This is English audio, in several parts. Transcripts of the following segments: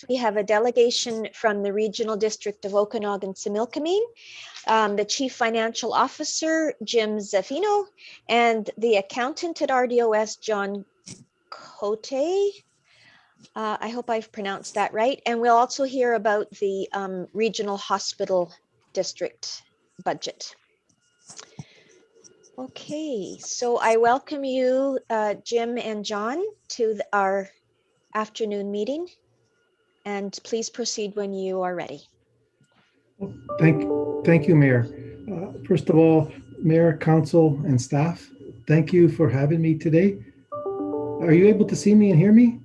We have a delegation from the Regional District of Okanagan-Similkameen, the Chief Financial Officer, Jim Zaffino, and the Accountant at RDOS, John Cote. I hope I've pronounced that right. And we'll also hear about the Regional Hospital District budget. Okay, so I welcome you, Jim and John, to our afternoon meeting. And please proceed when you are ready. Thank you, Mayor. First of all, Mayor, Council, and staff, thank you for having me today. Are you able to see me and hear me?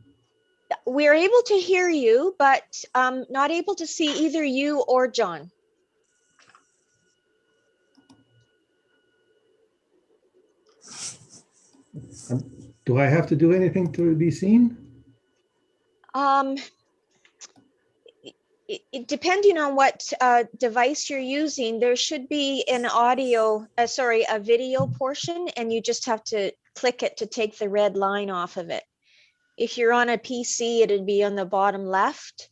We're able to hear you, but not able to see either you or John. Do I have to do anything to be seen? Depending on what device you're using, there should be an a video portion, and you just have to click it to take the red line off of it. If you're on a PC, it'd be on the bottom left,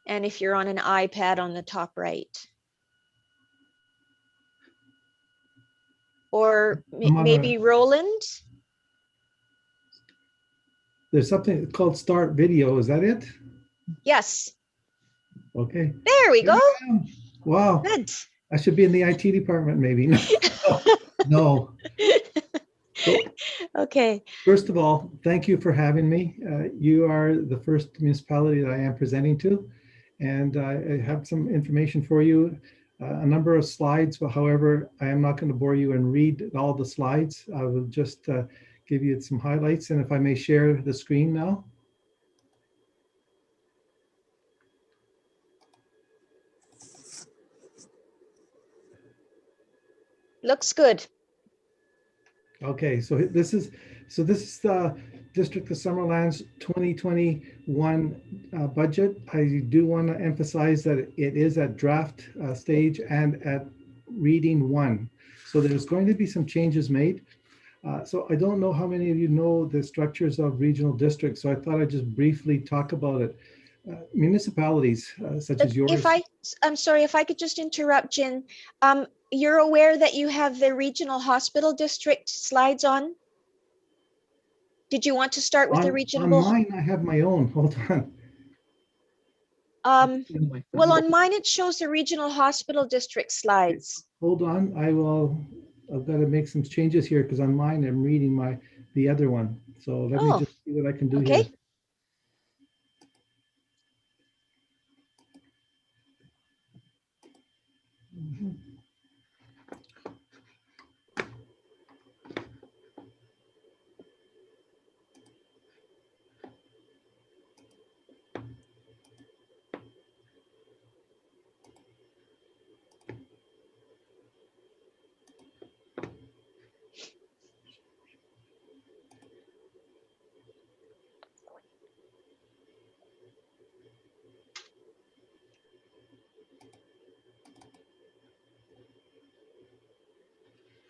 and if you're on an iPad, on the top right. Or maybe Roland? There's something called Start Video, is that it? Yes. Okay. There we go. Wow. Good. I should be in the IT department, maybe. No. So, okay. First of all, thank you for having me. You are the first municipality that I am presenting to, and I have some information for you, a number of slides, but however, I am not going to bore you and read all the slides. I will just give you some highlights, and if I may share the screen now. Looks good. Okay, so this is the District of Summerland's 2021 budget. I do want to emphasize that it is at draft stage and at reading 1. So there's going to be some changes made. So I don't know how many of you know the structures of regional districts, so I thought I'd just briefly talk about it. Municipalities such as yours. I'm sorry, if I could just interrupt, Jen. You're aware that you have the regional hospital district slides on? Did you want to start with the regional? On mine, I have my own. Hold on. Well, on mine, it shows the regional hospital district slides. Hold on. I've got to make some changes here because on mine, I'm reading the other one. So let me just see what I can do here.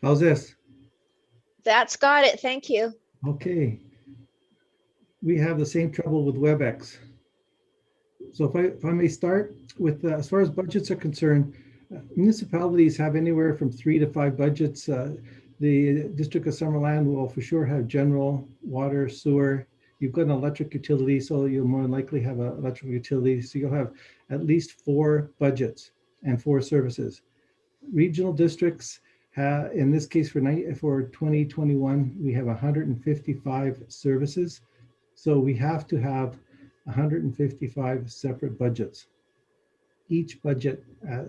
How's this? That's got it. Thank you. Okay. We have the same trouble with WebEx. So if I may start with, as far as budgets are concerned, municipalities have anywhere from 3 to 5 budgets. The District of Summerland will for sure have general, water, sewer. You've got an electric utility, so you'll more likely have an electric utility. So you'll have at least 4 budgets and 4 services. Regional districts, in this case for 2021, we have 155 services. So we have to have 155 separate budgets. Each budget,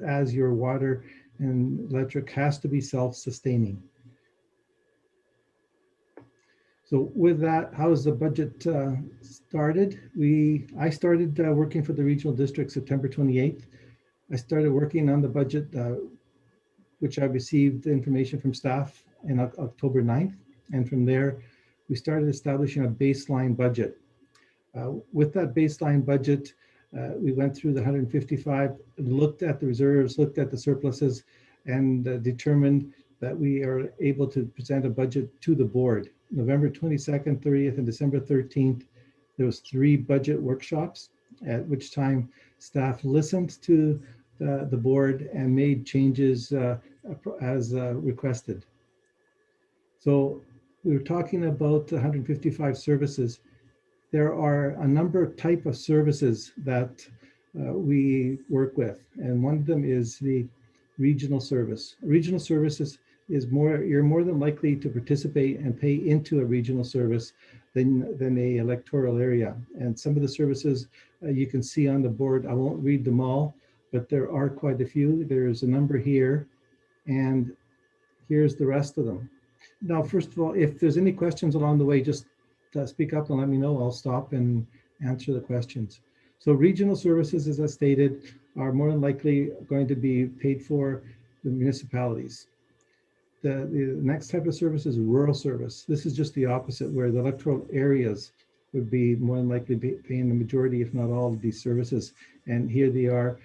as your water and electric, has to be self-sustaining. So with that, how is the budget started? I started working for the regional district September 28th. I started working on the budget, which I received information from staff in October 9th. And from there, we started establishing a baseline budget. With that baseline budget, we went through the 155, looked at the reserves, looked at the surpluses, and determined that we are able to present a budget to the board. November 22nd, 30th, and December 13th, there was 3 budget workshops. at which time staff listened to the board and made changes as requested. So we were talking about 155 services. There are a number of type of services that we work with, and one of them is the regional service. Regional services is more, you're more than likely to participate and pay into a regional service than a electoral area. And some of the services you can see on the board, I won't read them all, but there are quite a few. There's a number here, and here's the rest of them. Now, first of all, if there's any questions along the way, just speak up and let me know. I'll stop and answer the questions. So regional services, as I stated, are more than likely going to be paid for the municipalities. The next type of service is rural service. This is just the opposite, where the electoral areas would be more than likely paying the majority, if not all, of these services. And here they are.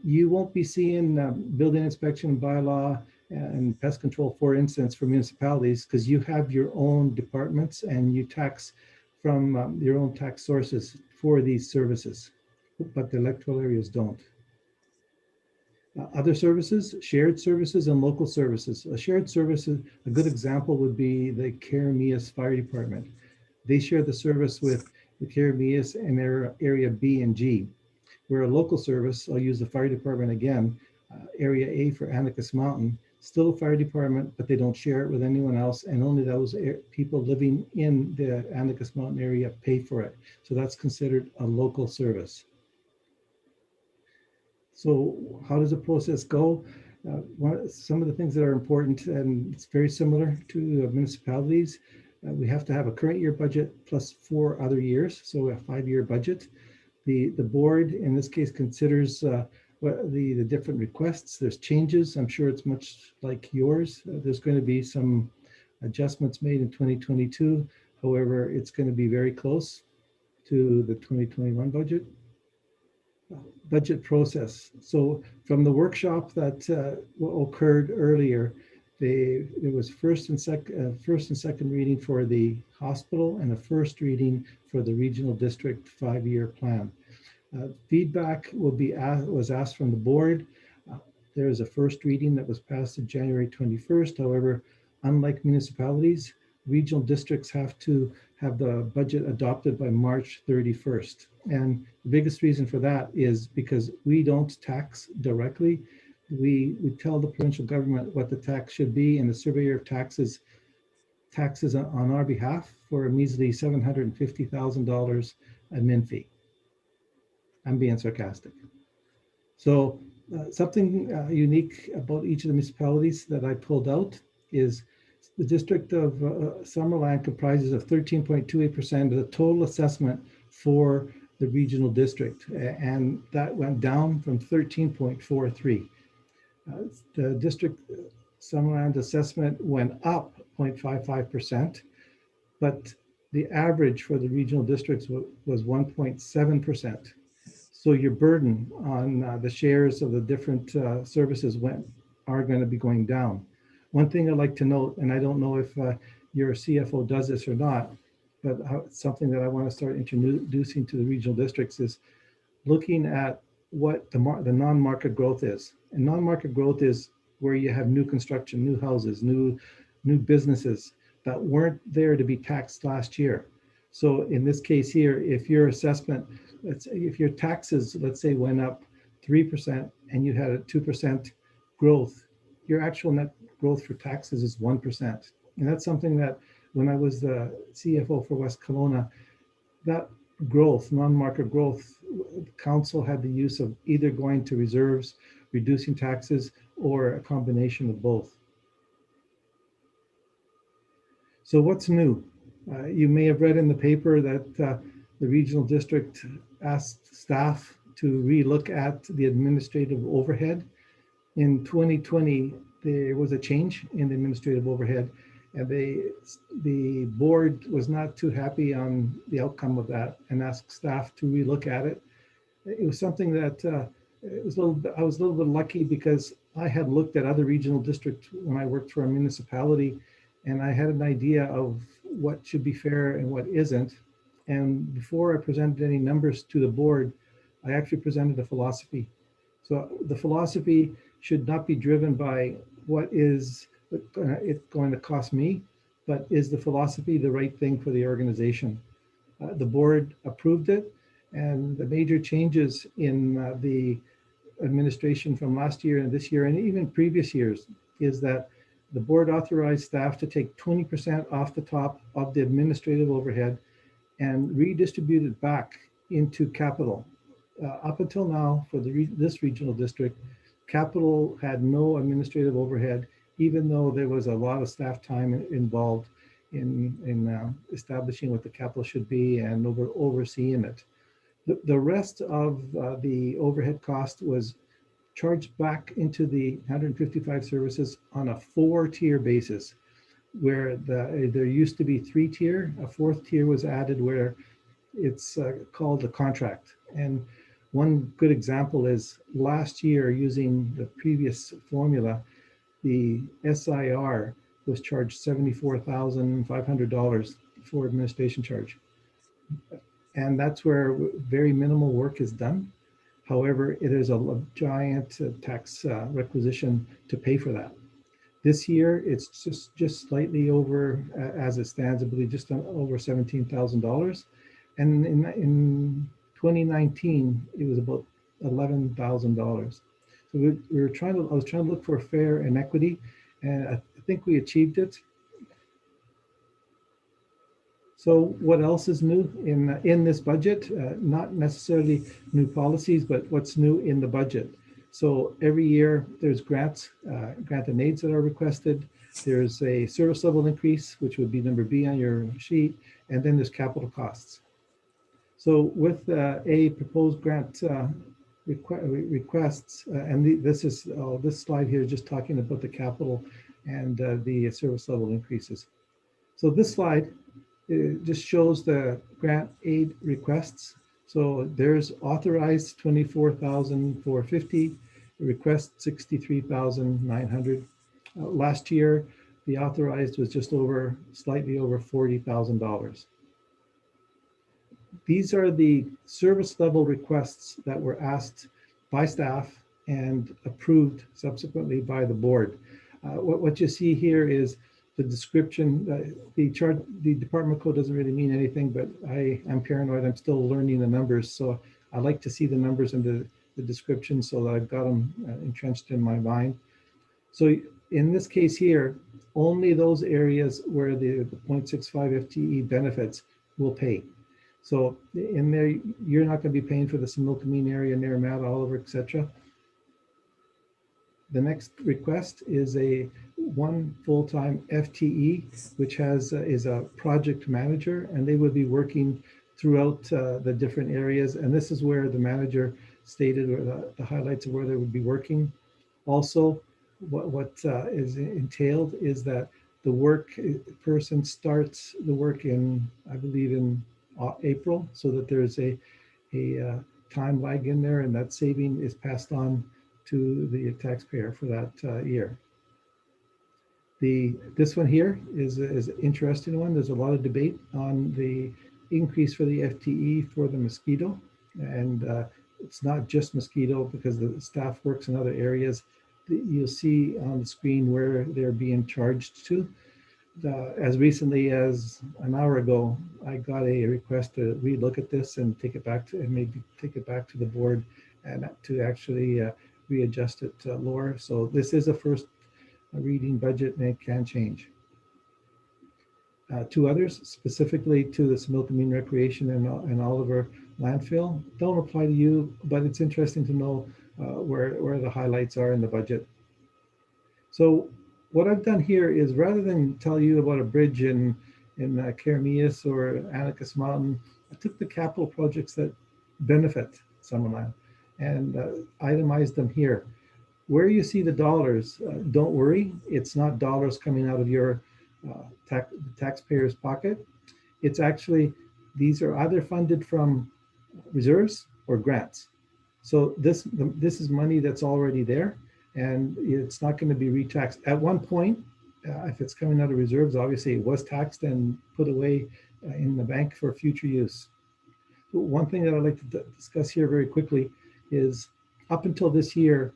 You won't be seeing building inspection bylaw and pest control, for instance, for municipalities, because you have your own departments and you tax from your own tax sources for these services, but the electoral areas don't. Other services, shared services and local services. A shared service, a good example would be the Carameas Fire Department. They share the service with the Carameas and Area B and G. Where a local service, I'll use the fire department again, Area A for Anacus Mountain, still a fire department, but they don't share it with anyone else, and only those people living in the Anacus Mountain area pay for it. So that's considered a local service. So how does the process go? Some of the things that are important, and it's very similar to municipalities, we have to have a current year budget plus 4 other years, so a 5-year budget. The board, in this case, considers the different requests. There's changes. I'm sure it's much like yours. There's going to be some adjustments made in 2022. However, it's going to be very close to the 2021 budget. Budget process. So from the workshop that occurred earlier, there was first and second reading for the hospital and a first reading for the regional district 5-year plan. Feedback was asked from the board. There is a first reading that was passed on January 21st. However, unlike municipalities, regional districts have to have the budget adopted by March 31st. And the biggest reason for that is because we don't tax directly. We tell the provincial government what the tax should be, and the surveyor of taxes on our behalf for a measly $750,000 admin fee. I'm being sarcastic. So something unique about each of the municipalities that I pulled out is the district of Summerland comprises of 13.28% of the total assessment for the regional district, and that went down from 13.43. The district Summerland assessment went up 0.55%, but the average for the regional districts was 1.7%. So your burden on the shares of the different services are going to be going down. One thing I'd like to note, and I don't know if your CFO does this or not, but something that I want to start introducing to the regional districts is looking at what the non-market growth is. And non-market growth is where you have new construction, new houses, new businesses that weren't there to be taxed last year. So in this case here, if your assessment, if your taxes, let's say, went up 3% and you had a 2% growth, your actual net growth for taxes is 1%. And that's something that when I was the CFO for West Kelowna, that growth, non-market growth, council had the use of either going to reserves, reducing taxes, or a combination of both. So what's new? You may have read in the paper that the regional district asked staff to relook at the administrative overhead. In 2020, there was a change in the administrative overhead, and the board was not too happy on the outcome of that and asked staff to relook at it. It was something that I was a little bit lucky because I had looked at other regional districts when I worked for a municipality, and I had an idea of what should be fair and what isn't. And before I presented any numbers to the board, I actually presented a philosophy. So the philosophy should not be driven by what is it going to cost me, but is the philosophy the right thing for the organization? The board approved it, and the major changes in the administration from last year and this year and even previous years is that the board authorized staff to take 20% off the top of the administrative overhead and redistribute it back into capital. Up until now, for this regional district, capital had no administrative overhead, even though there was a lot of staff time involved in establishing what the capital should be and overseeing it. The rest of the overhead cost was charged back into the 155 services on a 4-tier basis, where there used to be 3-tier. A 4th tier was added where it's called a contract. And one good example is last year, using the previous formula, the SIR was charged $74,500 for administration charge. And that's where very minimal work is done. However, it is a giant tax requisition to pay for that. This year, it's just slightly over, as it stands, I believe, just over $17,000. And in 2019, it was about $11,000. So I was trying to look for fair and equity, and I think we achieved it. So what else is new in this budget? Not necessarily new policies, but what's new in the budget. So every year there's grant and aids that are requested. There's a service level increase, which would be number B on your sheet, and then there's capital costs. So with a proposed grant requests, and this slide here is just talking about the capital and the service level increases. So this slide, it just shows the grant aid requests. So there's authorized 24,450, request 63,900. Last year, the authorized was just slightly over $40,000. These are the service level requests that were asked by staff and approved subsequently by the board. What you see here is the description. The department code doesn't really mean anything, but I am paranoid. I'm still learning the numbers. So I like to see the numbers in the description so that I've got them entrenched in my mind. So in this case here, only those areas where the 0.65 FTE benefits will pay. So in there, you're not going to be paying for the Similkameen area, Naramata, Oliver, etc. The next request is one full-time FTE, which is a project manager, and they would be working throughout the different areas. And this is where the manager stated the highlights of where they would be working. Also, what is entailed is that the person starts the work in, I believe, in April, so that there's a time lag in there, and that saving is passed on to the taxpayer for that year. This one here is an interesting one. There's a lot of debate on the increase for the FTE for the mosquito, and it's not just mosquito because the staff works in other areas. You'll see on the screen where they're being charged to. As recently as an hour ago, I got a request to relook at this and take it back to the board and to actually readjust it lower. So this is a first reading budget and it can change. Two others, specifically to the Similkameen Recreation and Oliver landfill, don't apply to you, but it's interesting to know where the highlights are in the budget. So what I've done here is, rather than tell you about a bridge in Keremeos or Anacus Mountain, I took the capital projects that benefit Summerland and itemized them here. Where you see the dollars, don't worry, it's not dollars coming out of your taxpayer's pocket. It's actually, these are either funded from reserves or grants. So this is money that's already there, and it's not going to be retaxed. At one point, if it's coming out of reserves, obviously it was taxed and put away in the bank for future use. One thing that I'd like to discuss here very quickly is up until this year,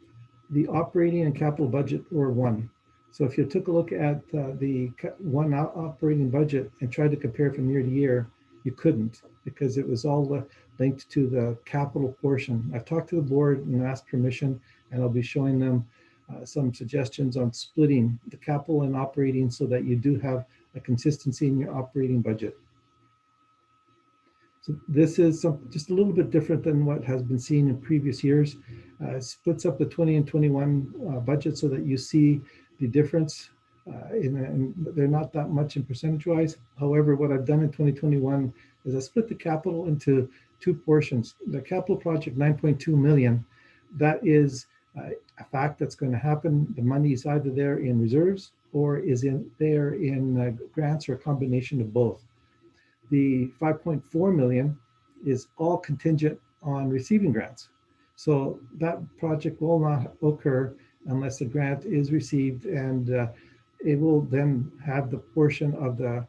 the operating and capital budget were one. So if you took a look at the one operating budget and tried to compare from year to year, you couldn't, because it was all linked to the capital portion. I've talked to the board and asked permission, and I'll be showing them some suggestions on splitting the capital and operating so that you do have a consistency in your operating budget. So this is just a little bit different than what has been seen in previous years. Splits up the 20 and 21 budget so that you see the difference. And they're not that much in percentage wise. However, what I've done in 2021 is I split the capital into two portions. The capital project, 9.2 million, that is a fact that's going to happen. The money is either there in reserves or is there in grants, or a combination of both. The 5.4 million is all contingent on receiving grants. So that project will not occur unless the grant is received, and it will then have the portion of the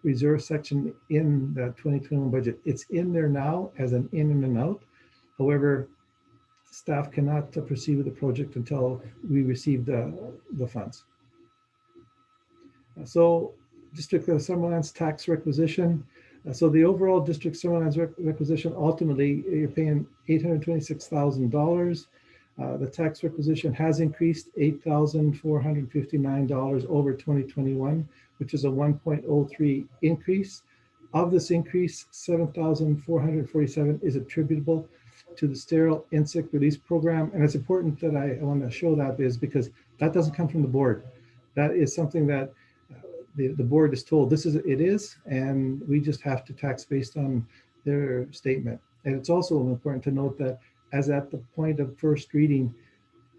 reserve section in the 2021 budget. It's in there now as an in and an out. However, staff cannot proceed with the project until we receive the funds. So District of Summerland's tax requisition. So the overall District Summerland's requisition, ultimately, you're paying $826,000. The tax requisition has increased $8,459 over 2021, which is a 1.03 increase. Of this increase, 7,447 is attributable to the sterile insect release program. And it's important that I want to show that is because that doesn't come from the board. That is something that the board is told it is, and we just have to tax based on their statement. And it's also important to note that as at the point of first reading,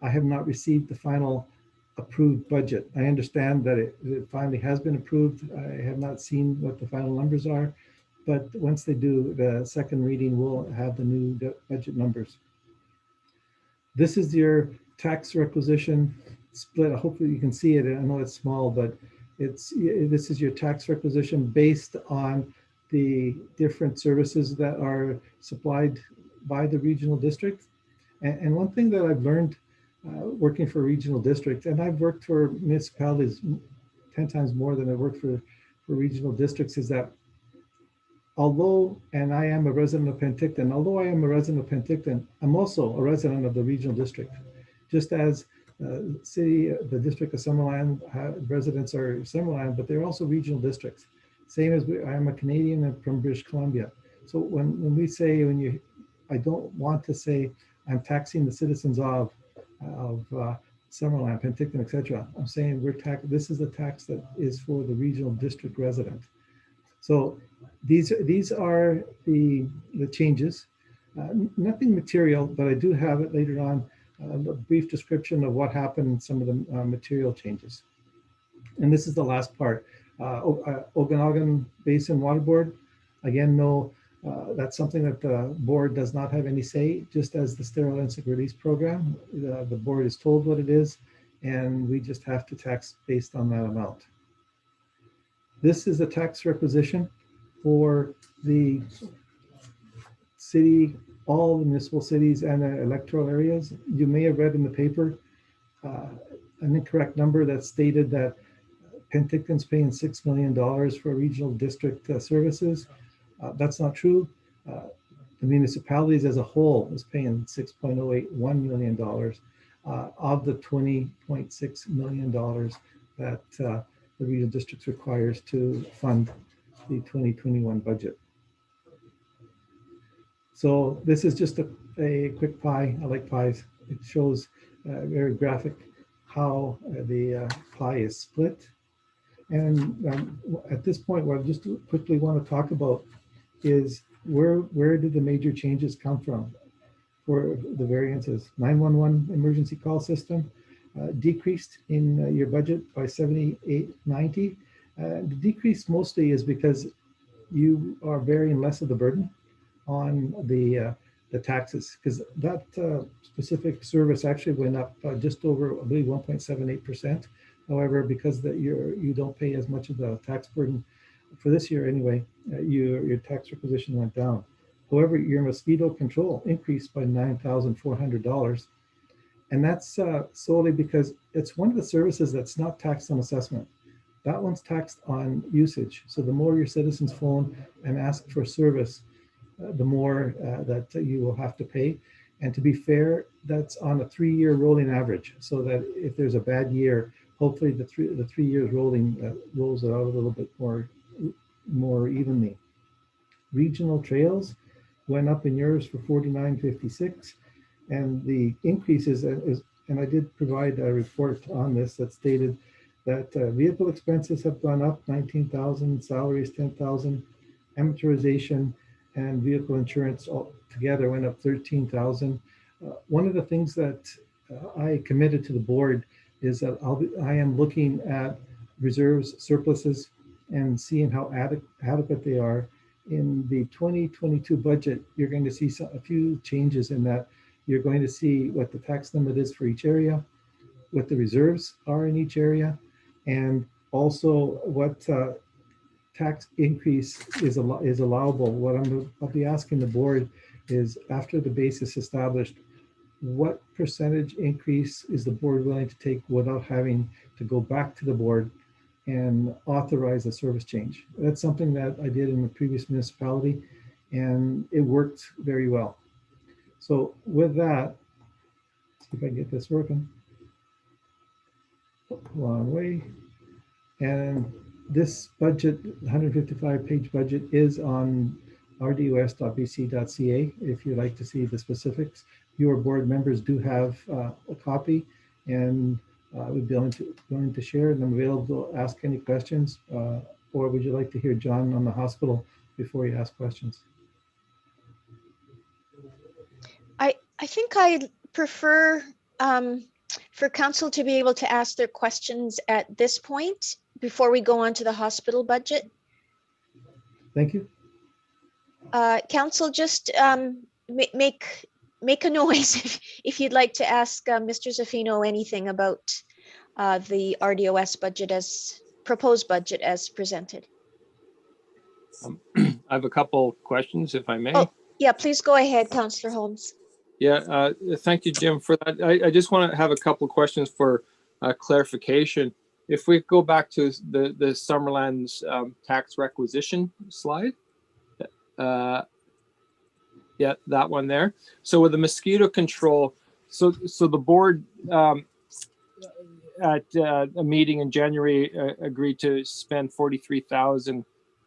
I have not received the final approved budget. I understand that it finally has been approved. I have not seen what the final numbers are, but once they do, the second reading will have the new budget numbers. This is your tax requisition split. Hopefully you can see it. I know it's small, but this is your tax requisition based on the different services that are supplied by the regional district. And one thing that I've learned working for a regional district, and I've worked for municipalities 10 times more than I've worked for regional districts, is that although, and I am a resident of Penticton, I'm also a resident of the regional district. Just as the District of Summerland residents are Summerland, but they're also regional districts. Same as I am a Canadian and from British Columbia. So when we say, I don't want to say I'm taxing the citizens of Summerland, Penticton, etc. I'm saying this is the tax that is for the regional district resident. So these are the changes. Nothing material, but I do have it later on, a brief description of what happened in some of the material changes. And this is the last part. Okanagan Basin Water Board, again, no, that's something that the board does not have any say, just as the sterile insect release program. The board is told what it is, and we just have to tax based on that amount. This is a tax requisition for the city, all the municipal cities and the electoral areas. You may have read in the paper an incorrect number that stated that Penticton's paying $6 million for regional district services. That's not true. The municipalities as a whole is paying $6.081 million of the $20.6 million that the regional districts requires to fund the 2021 budget. So this is just a quick pie. I like pies. It shows very graphic how the pie is split. And at this point, what I just quickly want to talk about is where did the major changes come from for the variances? 911 emergency call system decreased in your budget by $78.90. The decrease mostly is because you are bearing less of the burden on the taxes, because that specific service actually went up just over, I believe, 1.78%. However, because you don't pay as much of the tax burden for this year anyway, your tax requisition went down. However, your mosquito control increased by $9,400. And that's solely because it's one of the services that's not taxed on assessment. That one's taxed on usage. So the more your citizens phone and ask for service, the more that you will have to pay. And to be fair, that's on a 3-year rolling average. So that if there's a bad year, hopefully the three years rolling rolls it out a little bit more evenly. Regional trails went up in yours for 49.56, and the increases and I did provide a report on this that stated that vehicle expenses have gone up 19,000, salaries 10,000, amortization and vehicle insurance all together went up 13,000. One of the things that I committed to the board is that I am looking at reserves, surpluses, and seeing how adequate they are. In the 2022 budget, you're going to see a few changes in that. You're going to see what the tax limit is for each area, what the reserves are in each area, and also what tax increase is allowable. What I'll be asking the board is, after the base is established, what percentage increase is the board willing to take without having to go back to the board and authorize a service change? That's something that I did in the previous municipality, and it worked very well. So with that, see if I can get this working. Long way. And this budget, 155-page budget, is on rdos.bc.ca if you'd like to see the specifics. Your board members do have a copy, and we'd be willing to share, and I'm available to ask any questions. Or would you like to hear John on the hospital before you ask questions? I think I'd prefer for council to be able to ask their questions at this point before we go on to the hospital budget. Thank you. Council, just make a noise if you'd like to ask Mr. Zaffino anything about the RDOS budget as proposed budget as presented. I have a couple questions, if I may. Oh, yeah, please go ahead, Councillor Holmes. Yeah, thank you, Jim, for that. I just want to have a couple of questions for clarification. If we go back to the Summerland's tax requisition slide, yeah, that one there. So with the mosquito control, so the board at a meeting in January agreed to spend 43,000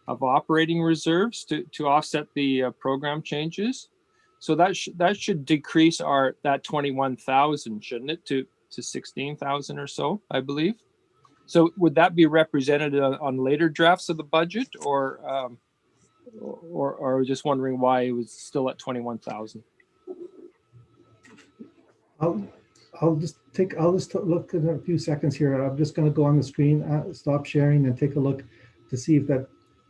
of operating reserves to offset the program changes. So that should decrease that 21,000, shouldn't it, to 16,000 or so, I believe. So would that be represented on later drafts of the budget, or just wondering why it was still at 21,000? I'll just look in a few seconds here. I'm just going to go on the screen, stop sharing, and take a look to see if that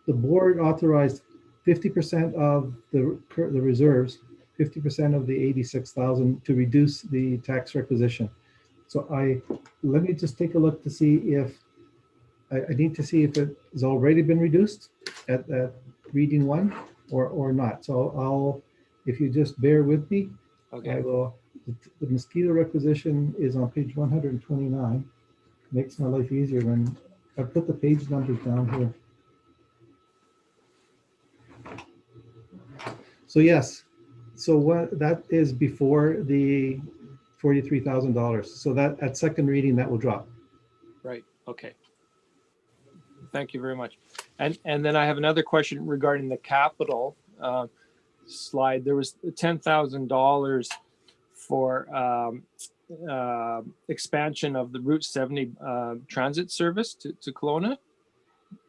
the board authorized 50% of the reserves, 50% of the 86,000 to reduce the tax requisition. So let me just take a look to see if I need to see if it has already been reduced at reading one or not. So if you just bear with me, okay. I will. The mosquito requisition is on page 129. Makes my life easier when I put the page numbers down here. So yes, so what that is before the $43,000. So that at second reading that will drop. Right. Okay. Thank you very much. And then I have another question regarding the capital slide. There was $10,000 for expansion of the Route 70 transit service to Kelowna,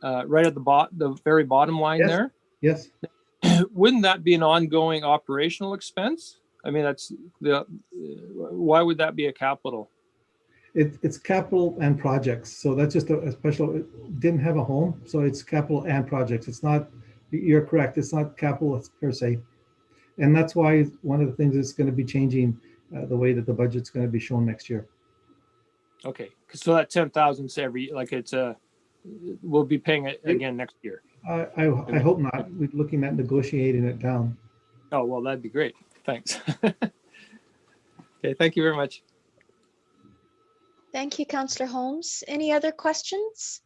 right at the very bottom line. Yes. There. Yes. Wouldn't that be an ongoing operational expense? I mean, why would that be a capital? It's capital and projects. So that's just a special, it didn't have a home. So it's capital and projects. It's not, you're correct. It's not capital per se. And that's why one of the things that's going to be changing the way that the budget's going to be shown next year. Okay. So that 10,000 we'll be paying it again next year. I hope not. We're looking at negotiating it down. Oh, well, that'd be great. Thanks. Okay, thank you very much. Thank you, Councillor Holmes. Any other questions?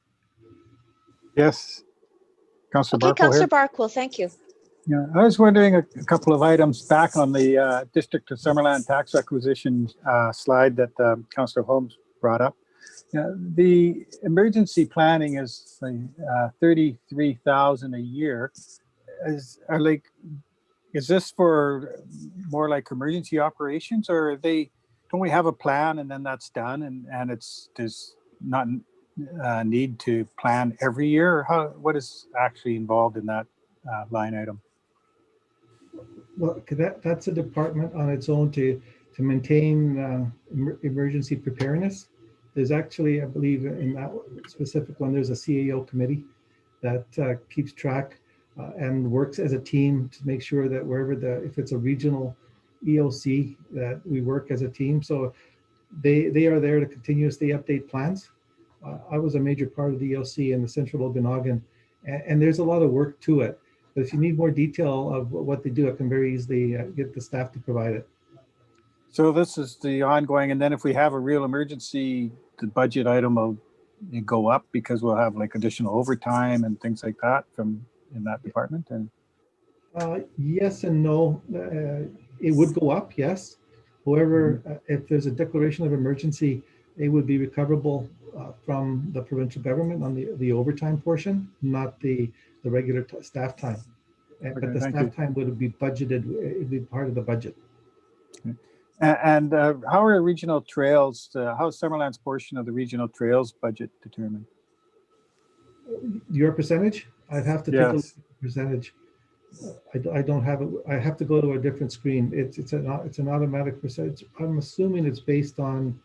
Yes, Councillor Okay, Barkle here. Councillor Barkwill, thank you. Yeah, I was wondering a couple of items back on the District of Summerland tax acquisition slide that Councillor Holmes brought up. The emergency planning is 33,000 a year. Is this for more like emergency operations, or don't we have a plan and then that's done, and there's not need to plan every year, or what is actually involved in that line item? Well, that's a department on its own to maintain emergency preparedness. There's actually, I believe, in that specific one, there's a CAO committee that keeps track and works as a team to make sure that wherever if it's a regional EOC, that we work as a team. So they are there to continuously update plans. I was a major part of the EOC in the Central Okanagan, and there's a lot of work to it. But if you need more detail of what they do, I can very easily get the staff to provide it. So this is the ongoing, and then if we have a real emergency, the budget item will go up because we'll have like additional overtime and things like that in that department. And yes and no. It would go up, yes. However, if there's a declaration of emergency, it would be recoverable from the provincial government on the overtime portion, not the regular staff time. Okay, but the staff time would be budgeted, it'd be part of the budget. Okay. And how are regional trails, how is Summerland's portion of the regional trails budget determined? Your percentage? I'd have to take a look at the percentage. I don't have it. I have to go to a different screen. It's an automatic percentage. I'm assuming it's based on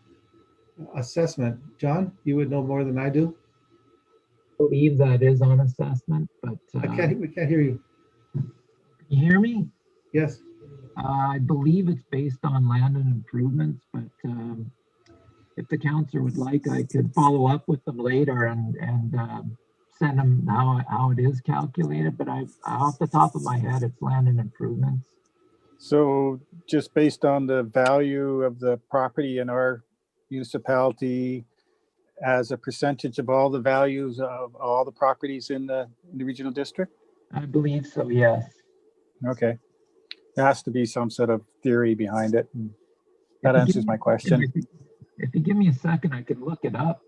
assessment. John, you would know more than I do. I believe that is on assessment, but we can't hear you. You hear me? Yes. I believe it's based on land and improvements, but if the councillor would like, I could follow up with them later and send them how it is calculated. But off the top of my head, it's land and improvements. So just based on the value of the property in our municipality as a percentage of all the values of all the properties in the regional district? I believe so, yes. Okay. There has to be some sort of theory behind it. That answers my question. If you give me a second, I can look it up.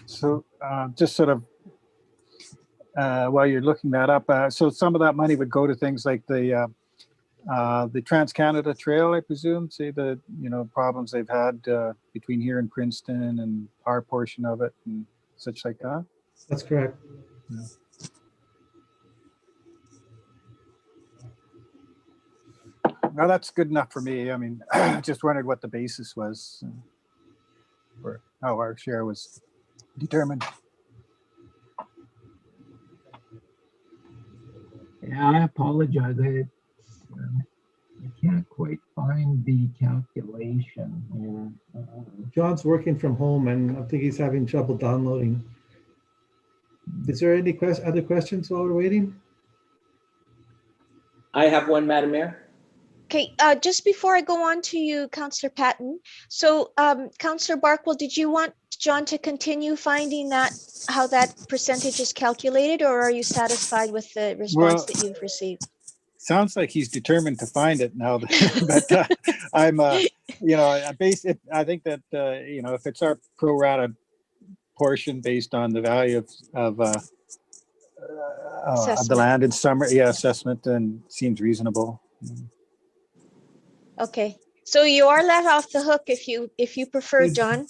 So just sort of while you're looking that up, so some of that money would go to things like the Trans-Canada Trail, I presume, say the problems they've had between here and Princeton and our portion of it and such like that. That's correct. Yeah. Well, that's good enough for me. I mean, I just wondered what the basis was for how our share was determined. Yeah, I apologize. I can't quite find the calculation here. John's working from home, and I think he's having trouble downloading. Is there any other questions while we're waiting? I have one, Madam Mayor. Okay, just before I go on to you, Councillor Patton. So, Councillor Barkwill, did you want John to continue finding how that percentage is calculated, or are you satisfied with the response that you've received? Sounds like he's determined to find it now. But I'm, I think that if it's our pro rata portion based on the value of the land in assessment, and seems reasonable. Okay, so you are let off the hook if you prefer, John.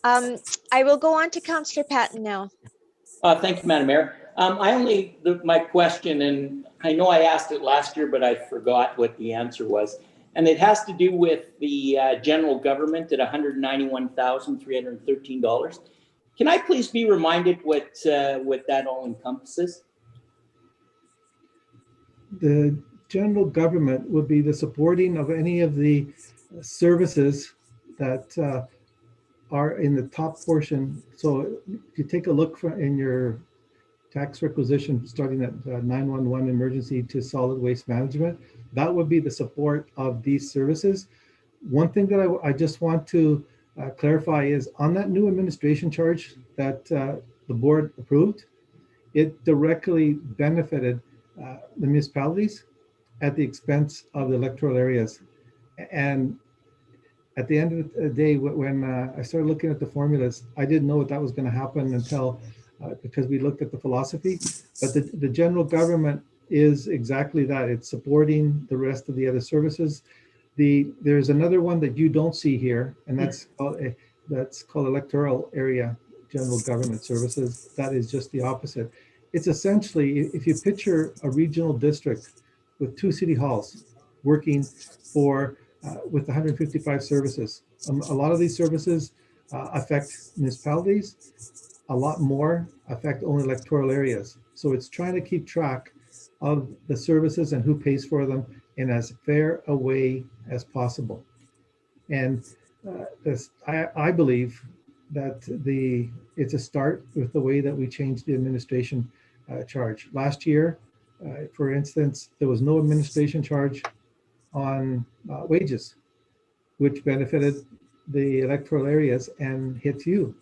I will go on to Councillor Patton now. Thank you, Madam Mayor. My question, and I know I asked it last year, but I forgot what the answer was. and it has to do with the general government at $191,313. Can I please be reminded what that all encompasses? The general government would be the supporting of any of the services that are in the top portion. So if you take a look in your tax requisition, starting at 911 emergency to solid waste management, that would be the support of these services. One thing that I just want to clarify is on that new administration charge that the board approved, it directly benefited the municipalities at the expense of the electoral areas. And at the end of the day, when I started looking at the formulas, I didn't know what that was going to happen until because we looked at the philosophy. But the general government is exactly that. It's supporting the rest of the other services. There's another one that you don't see here, and that's called electoral area general government services. That is just the opposite. It's essentially, if you picture a regional district with 2 city halls working for with 155 services. A lot of these services affect municipalities. A lot more affect only electoral areas. So it's trying to keep track of the services and who pays for them in as fair a way as possible. And I believe that it's a start with the way that we changed the administration charge. Last year, for instance, there was no administration charge on wages, which benefited the electoral areas and hits you.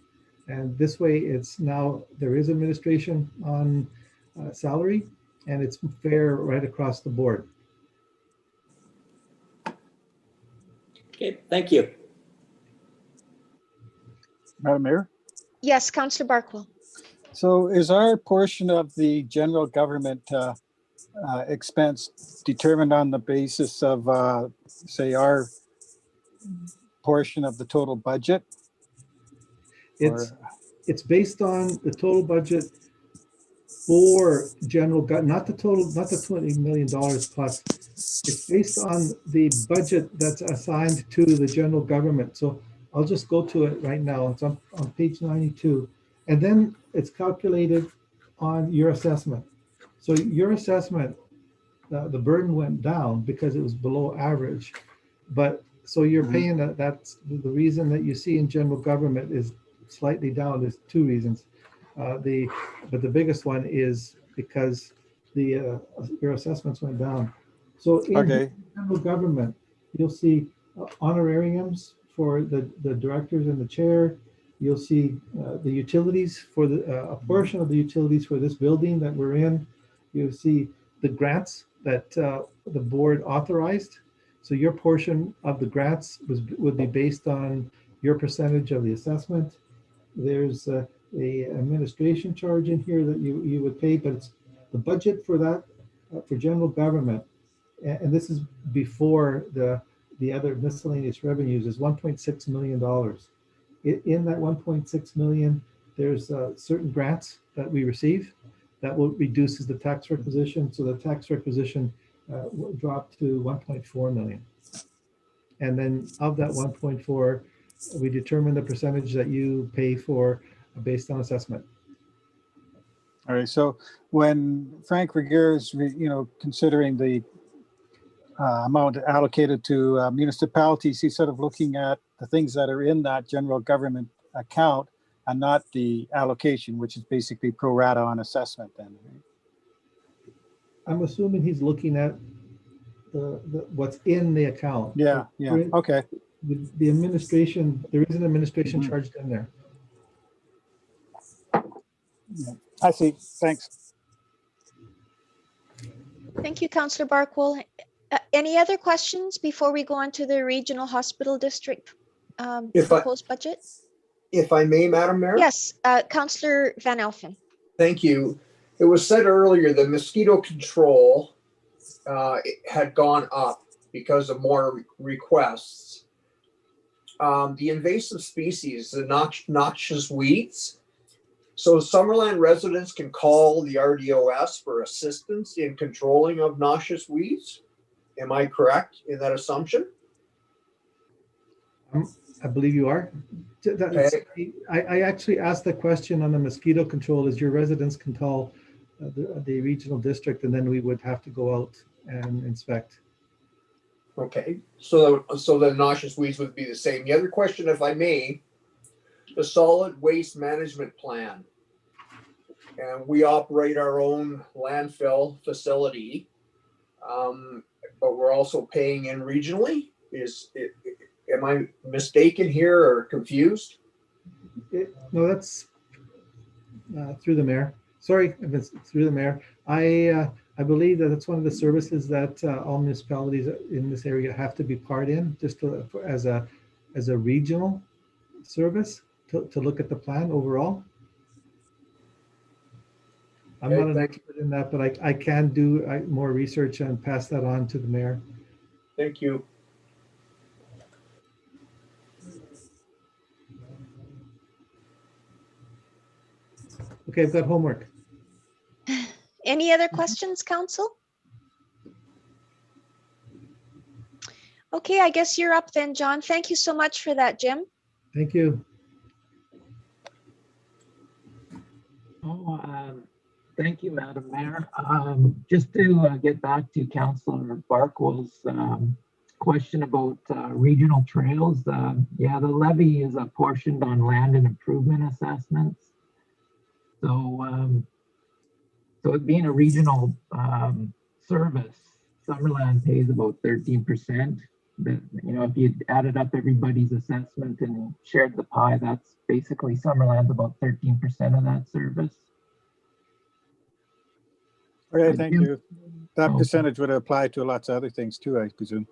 And this way, it's now there is administration on salary, and it's fair right across the board. Okay, thank you. Madam Mayor? Yes, Councillor Barkwell. So is our portion of the general government expense determined on the basis of, say, our portion of the total budget? It's based on the total budget for general not the $20 million plus. It's based on the budget that's assigned to the general government. So I'll just go to it right now. It's on page 92. And then it's calculated on your assessment. So your assessment, the burden went down because it was below average. But so you're paying that's the reason that you see in general government is slightly down. There's 2 reasons. But the biggest one is because your assessments went down. So in general government, you'll see honorariums for the directors and the chair. You'll see the utilities for a portion of the utilities for this building that we're in. You'll see the grants that the board authorized. So your portion of the grants would be based on your percentage of the assessment. There's a administration charge in here that you would pay, but it's the budget for that for general government, and this is before the other miscellaneous revenues, is $1.6 million. In that 1.6 million, there's certain grants that we receive that will reduces the tax requisition. So the tax requisition will drop to 1.4 million. And then of that 1.4, we determine the percentage that you pay for based on assessment. All right. So when Frank Regier is, considering the amount allocated to municipalities, he's sort of looking at the things that are in that general government account and not the allocation, which is basically pro rata on assessment then. Right? I'm assuming he's looking at what's in the account. Yeah, okay. The administration, there is an administration charged in there. Yeah. I see. Thanks. Thank you, Councillor Barkwell. Any other questions before we go on to the regional hospital district proposed budget? If I may, Madam Mayor? Yes, Councillor Van Elfen. Thank you. It was said earlier the mosquito control had gone up because of more requests. The invasive species, the noxious weeds. So Summerland residents can call the RDOS for assistance in controlling of noxious weeds. Am I correct in that assumption? I believe you are. I actually asked the question on the mosquito control, is your residents can call the regional district, and then we would have to go out and inspect. Okay, so the noxious weeds would be the same. The other question, if I may, the solid waste management plan. And we operate our own landfill facility, but we're also paying in regionally. Am I mistaken here or confused? No, that's through the mayor. Sorry, if it's through the mayor. I believe that it's one of the services that all municipalities in this area have to be part in, just as a regional service to look at the plan overall. I'm not an expert in that, but I can do more research and pass that on to the mayor. Thank you. Okay, I've got homework. Any other questions, council? Okay, I guess you're up then, John. Thank you so much for that, Jim. Thank you. Thank you, Madam Mayor. Just to get back to Councillor Barkwell's question about regional trails. Yeah, the levy is apportioned on land and improvement assessments. So, so it being a regional service, Summerland pays about 13%. But, you know, if you added up everybody's assessment and shared the pie, that's basically Summerland's about 13% of that service. Okay, thank you. That percentage would apply to lots of other things too, I presume.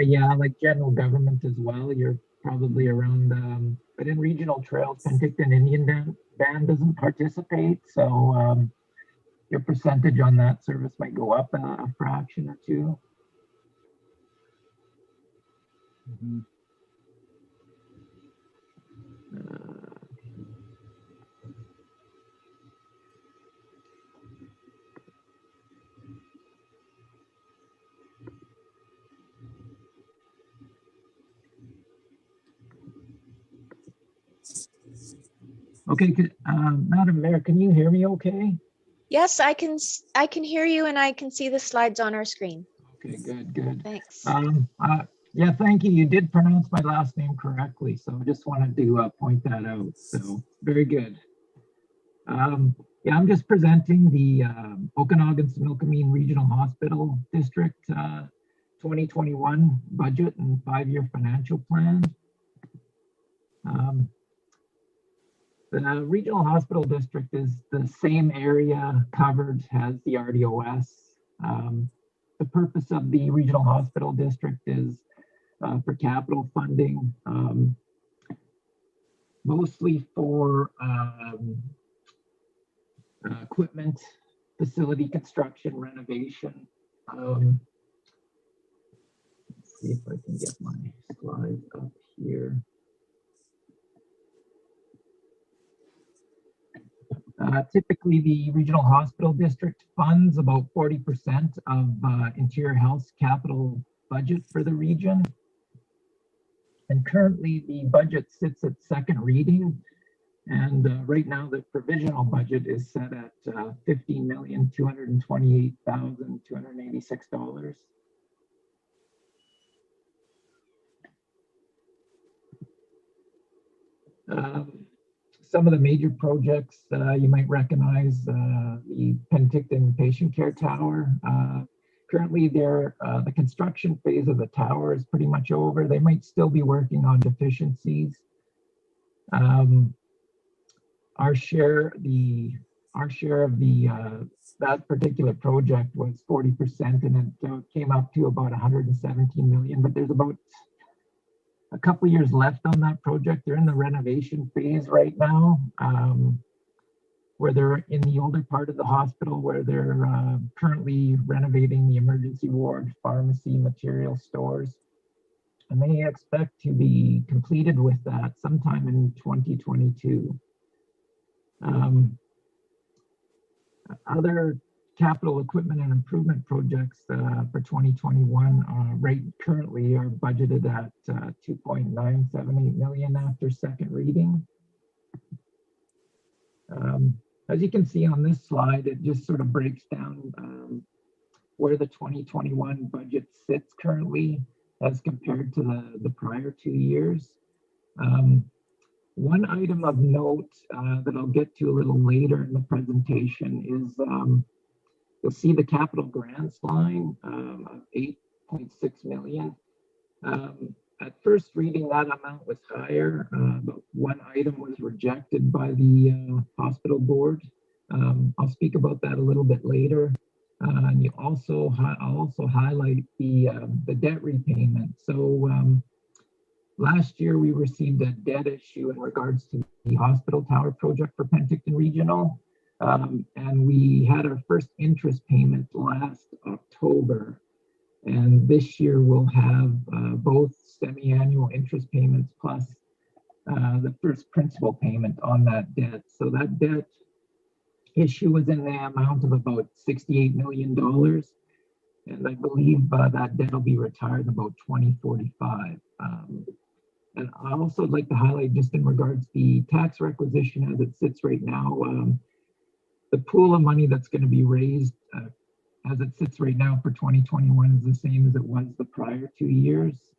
Yeah, like general government as well. You're probably around, but in regional trails, Penticton Indian Band doesn't participate. So your percentage on that service might go up a fraction or two. Mm-hmm. Okay, Madam Mayor, can you hear me okay? Yes, I can hear you and I can see the slides on our screen. Okay, good. Thanks. Yeah, thank you. You did pronounce my last name correctly, so I just wanted to point that out. So very good. Yeah, I'm just presenting the Okanagan-Similkameen Regional Hospital District 2021 budget and 5-year financial plan. The Regional Hospital District is the same area covered as the RDOS. The purpose of the Regional Hospital District is for capital funding, mostly for equipment, facility construction, renovation. Let's see if I can get my slides up here. Typically, the Regional Hospital District funds about 40% of Interior Health's capital budget for the region. And currently, the budget sits at second reading. And right now, the provisional budget is set at $15,228,286. Some of the major projects you might recognize, the Penticton Patient Care Tower. Currently, the construction phase of the tower is pretty much over. They might still be working on deficiencies. Our share of the that particular project was 40%, and it came up to about 117 million. But there's about a couple of years left on that project. They're in the renovation phase right now, where they're in the older part of the hospital, where they're currently renovating the emergency ward, pharmacy, material stores. And they expect to be completed with that sometime in 2022. Other capital equipment and improvement projects for 2021 right currently are budgeted at 2.978 million after second reading. As you can see on this slide, it just sort of breaks down where the 2021 budget sits currently as compared to the prior 2 years. One item of note that I'll get to a little later in the presentation is you'll see the capital grants line of 8.6 million. At first reading, that amount was higher, but one item was rejected by the hospital board. I'll speak about that a little bit later. And I'll also highlight the debt repayment. So last year we received a debt issue in regards to the hospital tower project for Penticton Regional. And we had our first interest payment last October. And this year we'll have both semi-annual interest payments plus the first principal payment on that debt. So that debt issue was in the amount of about $68 million. And I believe that debt will be retired in about 2045. And I also like to highlight, just in regards to the tax requisition as it sits right now, the pool of money that's going to be raised as it sits right now for 2021 is the same as it was the prior 2 years.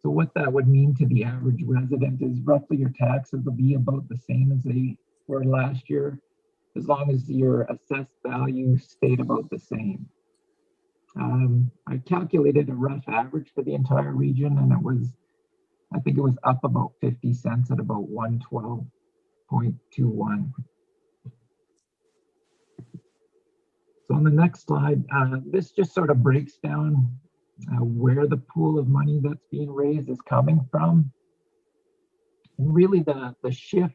So what that would mean to the average resident is roughly your taxes will be about the same as they were last year, as long as your assessed value stayed about the same. I calculated a rough average for the entire region, and I think it was up about 50 cents at about 112.21. So on the next slide, this just sort of breaks down where the pool of money that's being raised is coming from. And really the shift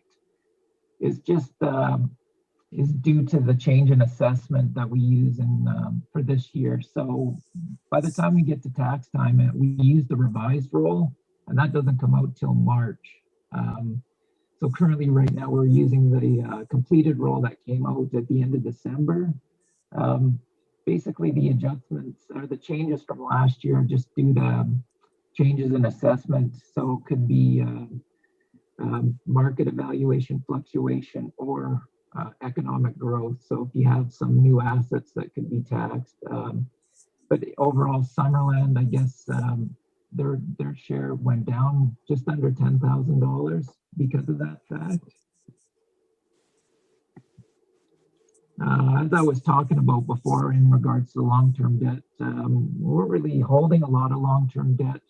is just is due to the change in assessment that we use for this year. So by the time we get to tax time, we use the revised roll, and that doesn't come out till March. So currently right now we're using the completed roll that came out at the end of December. Basically the adjustments or the changes from last year are just due to changes in assessment. So it could be market evaluation fluctuation or economic growth. So if you have some new assets that could be taxed, but overall Summerland, I guess their share went down just under $10,000 because of that fact. As I was talking about before in regards to long-term debt, we're really holding a lot of long-term debt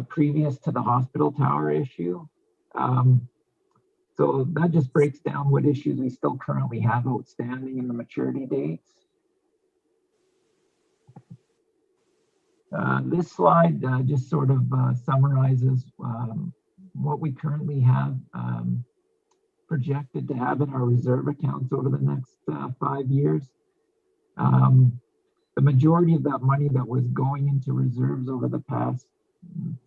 previous to the hospital tower issue. So that just breaks down what issues we still currently have outstanding and the maturity dates. This slide just sort of summarizes what we currently have projected to have in our reserve accounts over the next 5 years. The majority of that money that was going into reserves over the past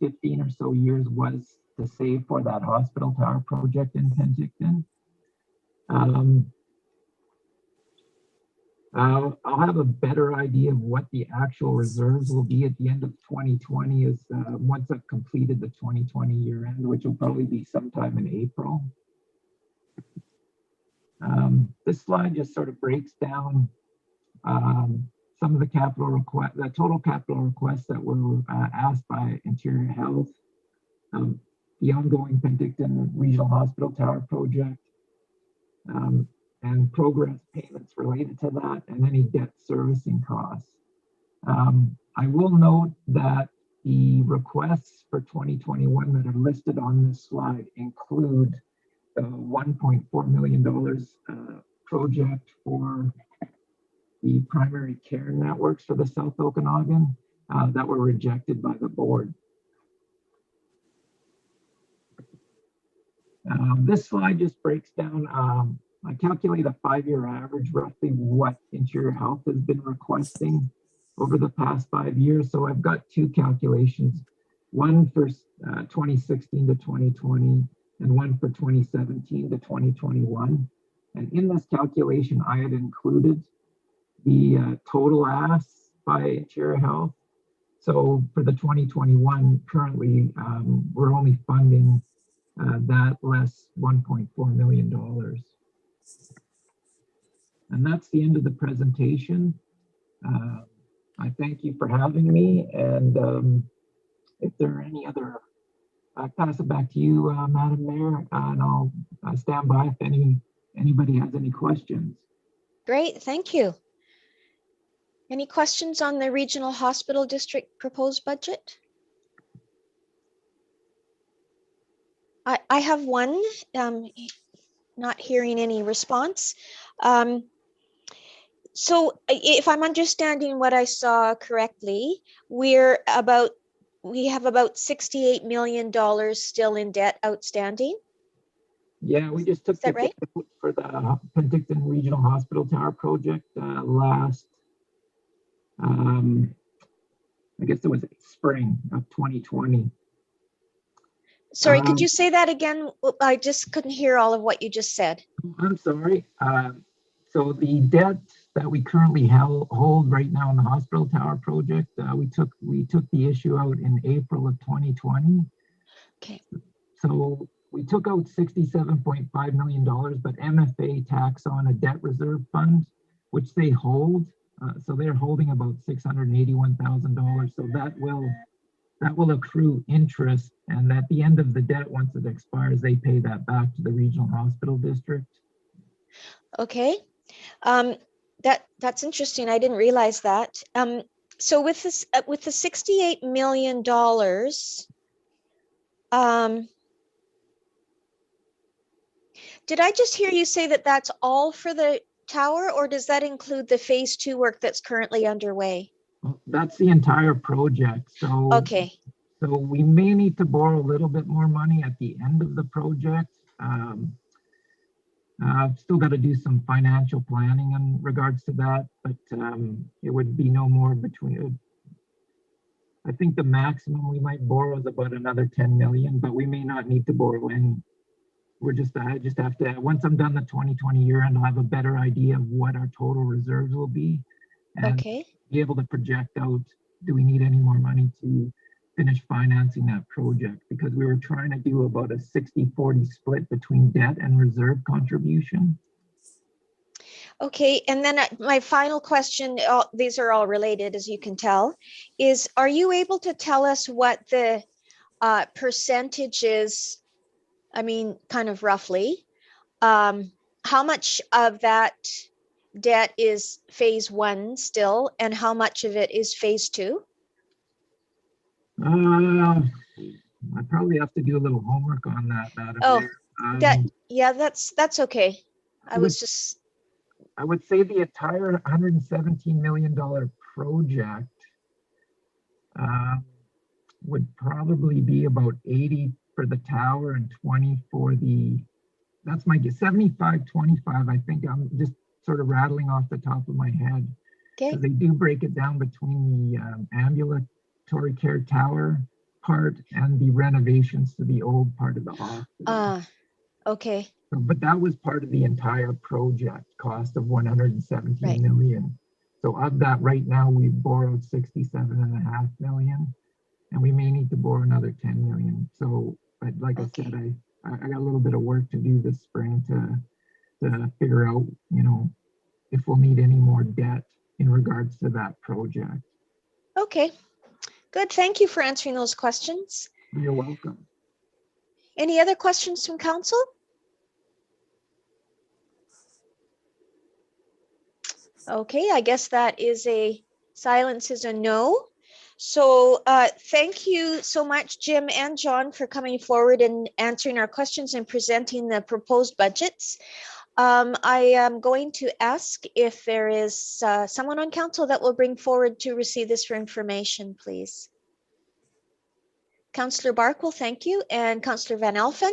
15 or so years was to save for that hospital tower project in Penticton. I'll have a better idea of what the actual reserves will be at the end of 2020 is once I've completed the 2020 year end, which will probably be sometime in April. This slide just sort of breaks down some of the the total capital requests that were asked by Interior Health, the ongoing Penticton Regional Hospital Tower project, and progress payments related to that, and any debt servicing costs. I will note that the requests for 2021 that are listed on this slide include the $1.4 million project for the primary care networks for the South Okanagan that were rejected by the board. This slide just breaks down, I calculate a 5-year average, roughly what Interior Health has been requesting over the past 5 years. So I've got two calculations, one for 2016 to 2020 and one for 2017 to 2021. And in this calculation, I had included the total asks by Interior Health. So for the 2021, currently, we're only funding that less $1.4 million. And that's the end of the presentation. I thank you for having me. And if there are any other, I'll pass it back to you, Madam Mayor, and I'll stand by if anybody has any questions. Great, thank you. Any questions on the Regional Hospital District proposed budget? I have one, not hearing any response. So if I'm understanding what I saw correctly, we have about $68 million still in debt outstanding. Yeah, we just took Is that the right? debt for the Penticton Regional Hospital Tower project last, I guess it was spring of 2020. Sorry, could you say that again? I just couldn't hear all of what you just said. I'm sorry. So the debt that we currently hold right now in the hospital tower project, we took the issue out in April of 2020. Okay. So we took out $67.5 million, but MFA tax on a debt reserve fund, which they hold. So they're holding about $681,000. So that will accrue interest, and at the end of the debt, once it expires, they pay that back to the regional hospital district. Okay, that's interesting. I didn't realize that. So with this, with the $68 million, did I just hear you say that that's all for the tower, or does that include the phase 2 work that's currently underway? Well, that's the entire project. So Okay. So we may need to borrow a little bit more money at the end of the project. I've still got to do some financial planning in regards to that, but it would be no more between, I think the maximum we might borrow is about another 10 million, but we may not need to borrow any. I just have to, once I'm done the 2020 year end, I'll have a better idea of what our total reserves will be and Okay. be able to project out, do we need any more money to finish financing that project, because we were trying to do about a 60-40 split between debt and reserve contribution. Okay, and then my final question, these are all related as you can tell, is are you able to tell us what the percentage is, I mean, kind of roughly, how much of that debt is phase 1 still, and how much of it is phase 2? I probably have to do a little homework on that, Madam Mayor. Yeah, that's okay. I would say the entire $117 million project would probably be about 80 for the tower and 20 for the, that's my guess, 75, 25. I think I'm just sort of rattling off the top of my head. Okay. They do break it down between the ambulatory care tower part and the renovations to the old part of the hospital. Okay. So, but that was part of the entire project cost of 117 million. So of that, right now we've borrowed 67.5 million, and we may need to borrow another 10 million. So, but like I said, I got a little bit of work to do this spring to figure out, you know, if we'll need any more debt in regards to that project. Okay, good. Thank you for answering those questions. You're welcome. Any other questions from council? Okay, I guess that is a silence is a no. So thank you so much, Jim and John, for coming forward and answering our questions and presenting the proposed budgets. I am going to ask if there is someone on council that will bring forward to receive this for information, please. Councillor Barkwell, thank you. And Councillor Van Elfen.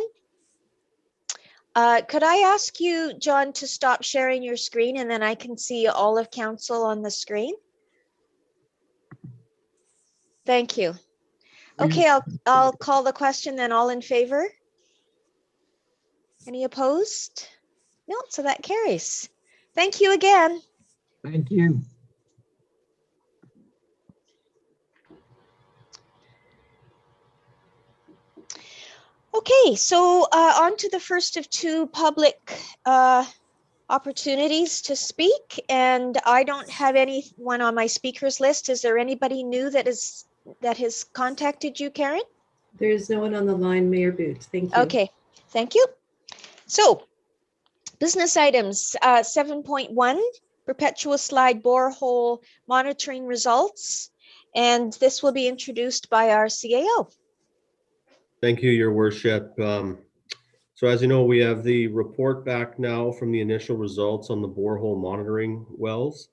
Could I ask you, John, to stop sharing your screen and then I can see all of council on the screen? Thank you. Okay, I'll call the question then. All in favor? Any opposed? No, so that carries. Thank you again. Thank you. Okay, so on to the first of two public opportunities to speak, and I don't have anyone on my speakers list. Is there anybody new that has contacted you, Karen? There is no one on the line, Mayor Boots. Thank you. Okay, thank you. So, business items 7.1, perpetual slide borehole monitoring results, and this will be introduced by our CAO. Thank you, Your Worship. So as you know, we have the report back now from the initial results on the borehole monitoring wells.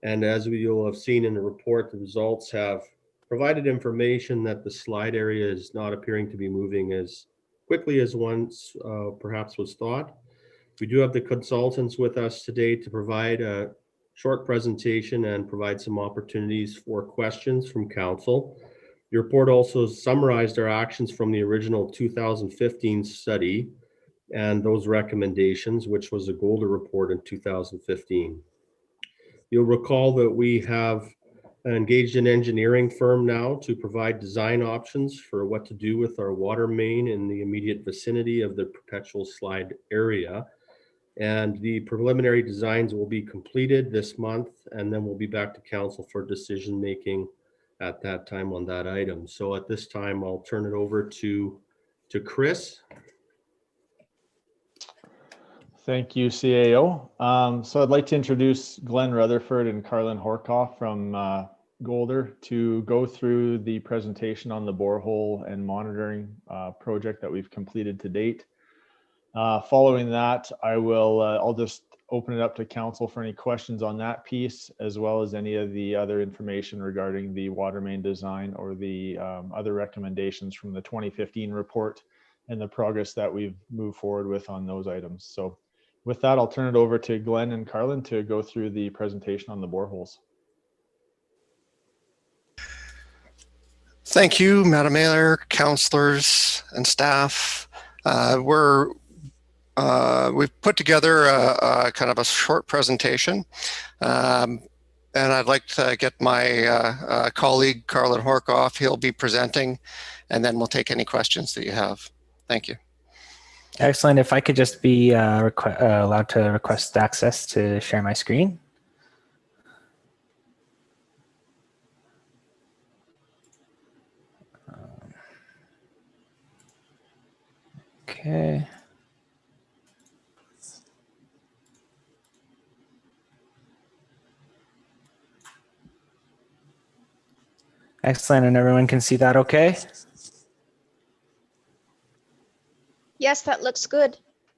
And as you'll have seen in the report, the results have provided information that the slide area is not appearing to be moving as quickly as once perhaps was thought. We do have the consultants with us today to provide a short presentation and provide some opportunities for questions from council. The report also summarized our actions from the original 2015 study and those recommendations, which was a Golder report in 2015. You'll recall that we have engaged an engineering firm now to provide design options for what to do with our water main in the immediate vicinity of the perpetual slide area. And the preliminary designs will be completed this month, and then we'll be back to council for decision making at that time on that item. So at this time, I'll turn it over to Chris. Thank you, CAO. So I'd like to introduce Glenn Rutherford and Carlin Horkoff from Golder to go through the presentation on the borehole and monitoring project that we've completed to date. Following that, I'll just open it up to council for any questions on that piece, as well as any of the other information regarding the water main design or the other recommendations from the 2015 report and the progress that we've moved forward with on those items. So with that, I'll turn it over to Glenn and Carlin to go through the presentation on the boreholes. Thank you, Madam Mayor, councillors, and staff. We've put together a kind of a short presentation, and I'd like to get my colleague, Carlin Horkoff. He'll be presenting, and then we'll take any questions that you have. Thank you. Excellent. If I could just be allowed to request access to share my screen. Okay. Excellent. And everyone can see that okay? Yes, that looks good.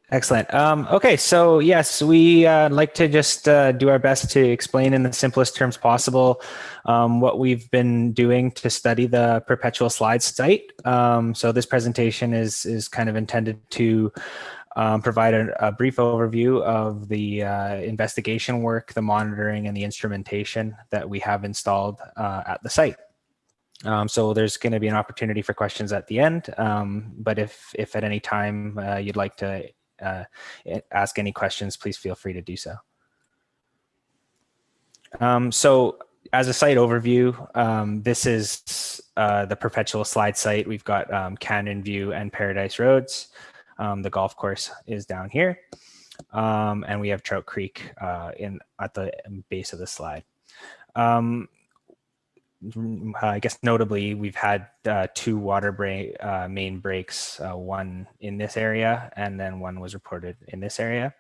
Excellent. Okay, so yes, we like to just do our best to explain in the simplest terms possible what we've been doing to study the perpetual slide site. So this presentation is kind of intended to provide a brief overview of the investigation work, the monitoring, and the instrumentation that we have installed at the site. So there's going to be an opportunity for questions at the end, but if at any time you'd like to ask any questions, please feel free to do so. So as a site overview, this is the perpetual slide site. We've got Cannon View and Paradise Roads. The golf course is down here, and we have Trout Creek at the base of the slide. I guess notably, we've had two water main breaks, one in this area, and then one was reported in this area,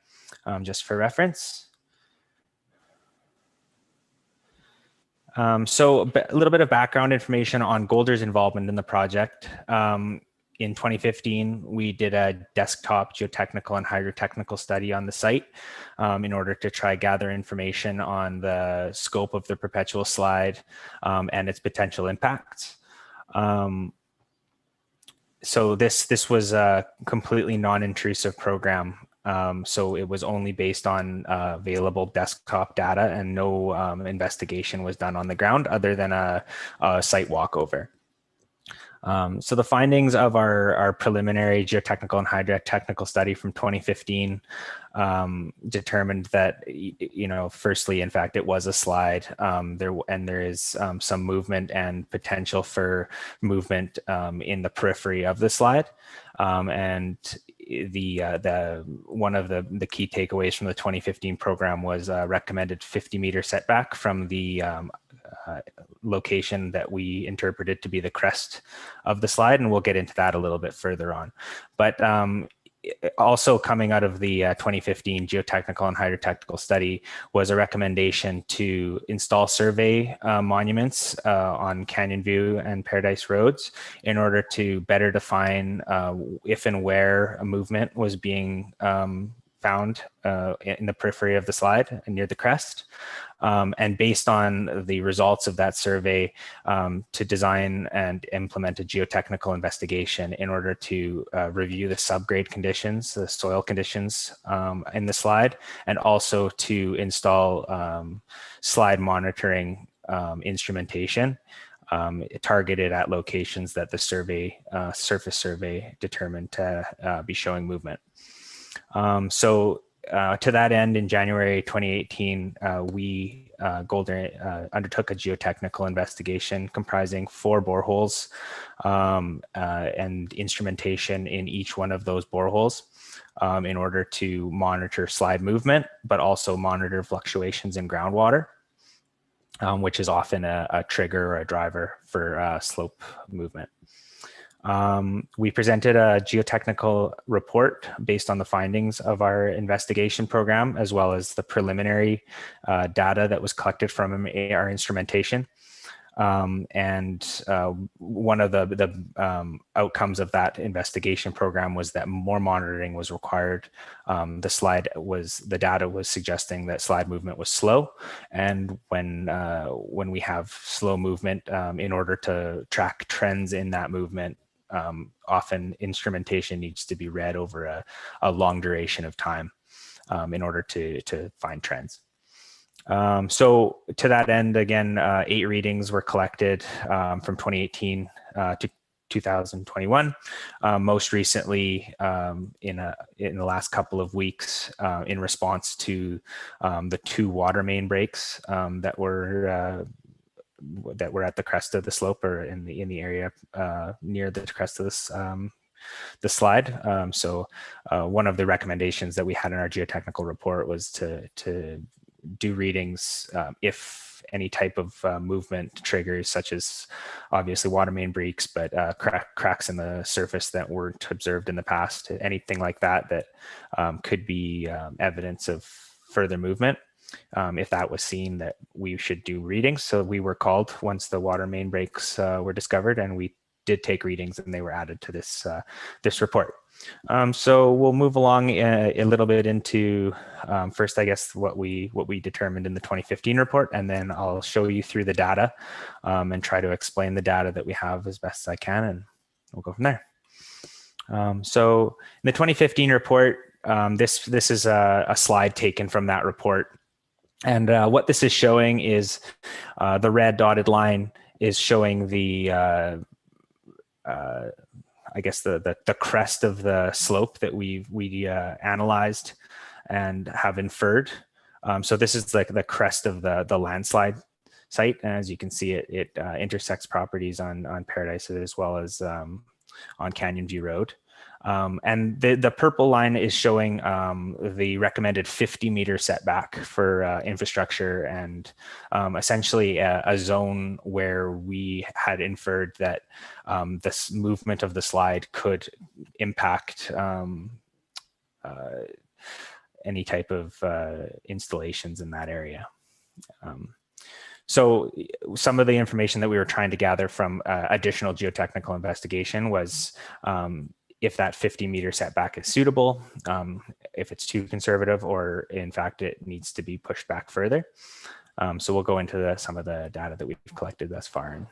just for reference. So a little bit of background information on Golder's involvement in the project. In 2015, we did a desktop geotechnical and hydrotechnical study on the site in order to try gather information on the scope of the perpetual slide and its potential impacts. So this was a completely non-intrusive program. So it was only based on available desktop data, and no investigation was done on the ground other than a site walkover. So the findings of our preliminary geotechnical and hydrotechnical study from 2015 determined that, firstly, in fact, it was a slide. There is some movement and potential for movement in the periphery of the slide. And one of the key takeaways from the 2015 program was a recommended 50-meter setback from the location that we interpreted to be the crest of the slide, and we'll get into that a little bit further on. But also coming out of the 2015 geotechnical and hydrotechnical study was a recommendation to install survey monuments on Canyon View and Paradise Roads in order to better define if and where a movement was being found in the periphery of the slide and near the crest. And based on the results of that survey, to design and implement a geotechnical investigation in order to review the subgrade conditions, the soil conditions in the slide, and also to install slide monitoring instrumentation targeted at locations that the surface survey determined to be showing movement. To that end, in January 2018, we, Golder, undertook a geotechnical investigation comprising 4 boreholes and instrumentation in each one of those boreholes in order to monitor slide movement, but also monitor fluctuations in groundwater, which is often a trigger or a driver for slope movement. We presented a geotechnical report based on the findings of our investigation program, as well as the preliminary data that was collected from our instrumentation. And one of the outcomes of that investigation program was that more monitoring was required. The data was suggesting that slide movement was slow, and when we have slow movement, in order to track trends in that movement, often instrumentation needs to be read over a long duration of time in order to find trends. So to that end, again, 8 readings were collected from 2018 to 2021. Most recently, in the last couple of weeks, in response to the 2 water main breaks that were at the crest of the slope, or in the area near the crest of this the slide. One of the recommendations that we had in our geotechnical report was to do readings if any type of movement triggers, such as obviously water main breaks, but cracks in the surface that weren't observed in the past, anything like that could be evidence of further movement. If that was seen, that we should do readings. So we were called once the water main breaks were discovered, and we did take readings, and they were added to this report. So we'll move along a little bit into first, I guess, what we determined in the 2015 report, and then I'll show you through the data and try to explain the data that we have as best as I can, and we'll go from there. So in the 2015 report, this is a slide taken from that report. And what this is showing is the red dotted line is showing the, I guess, the crest of the slope that we analyzed and have inferred. So this is like the crest of the landslide site. And as you can see, it intersects properties on Paradise as well as on Canyon View Road. And the purple line is showing the recommended 50-meter setback for infrastructure, and essentially a zone where we had inferred that this movement of the slide could impact any type of installations in that area. So some of the information that we were trying to gather from additional geotechnical investigation was if that 50-meter setback is suitable, if it's too conservative, or in fact it needs to be pushed back further. So we'll go into some of the data that we've collected thus far.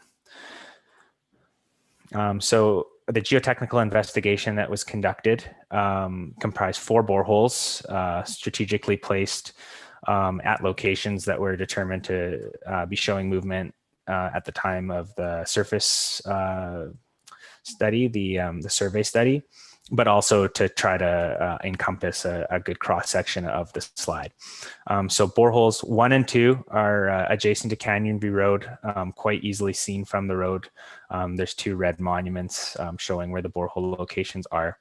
So the geotechnical investigation that was conducted comprised 4 boreholes strategically placed at locations that were determined to be showing movement at the time of the surface study, the survey study, but also to try to encompass a good cross section of the slide. So boreholes 1 and 2 are adjacent to Canyon View Road, quite easily seen from the road. There's 2 red monuments showing where the borehole locations are.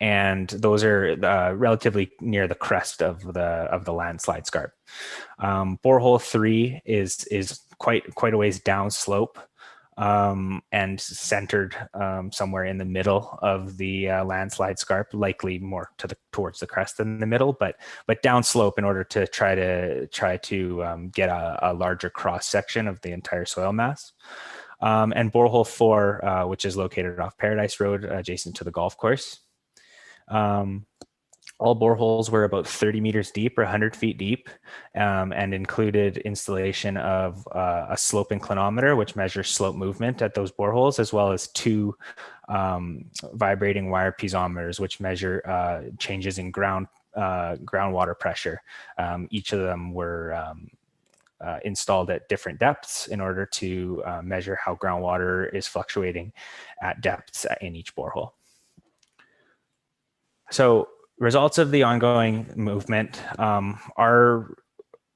And those are relatively near the crest of the landslide scarp. Borehole 3 is quite a ways downslope, and centered somewhere in the middle of the landslide scarp, likely more towards the crest than the middle, but downslope in order to try to get a larger cross section of the entire soil mass. And borehole 4, which is located off Paradise Road, adjacent to the golf course. All boreholes were about 30 meters deep or 100 feet deep, and included installation of a slope inclinometer, which measures slope movement at those boreholes, as well as 2 vibrating wire piezometers, which measure changes in groundwater pressure. Each of them were installed at different depths in order to measure how groundwater is fluctuating at depths in each borehole. So results of the ongoing movement are,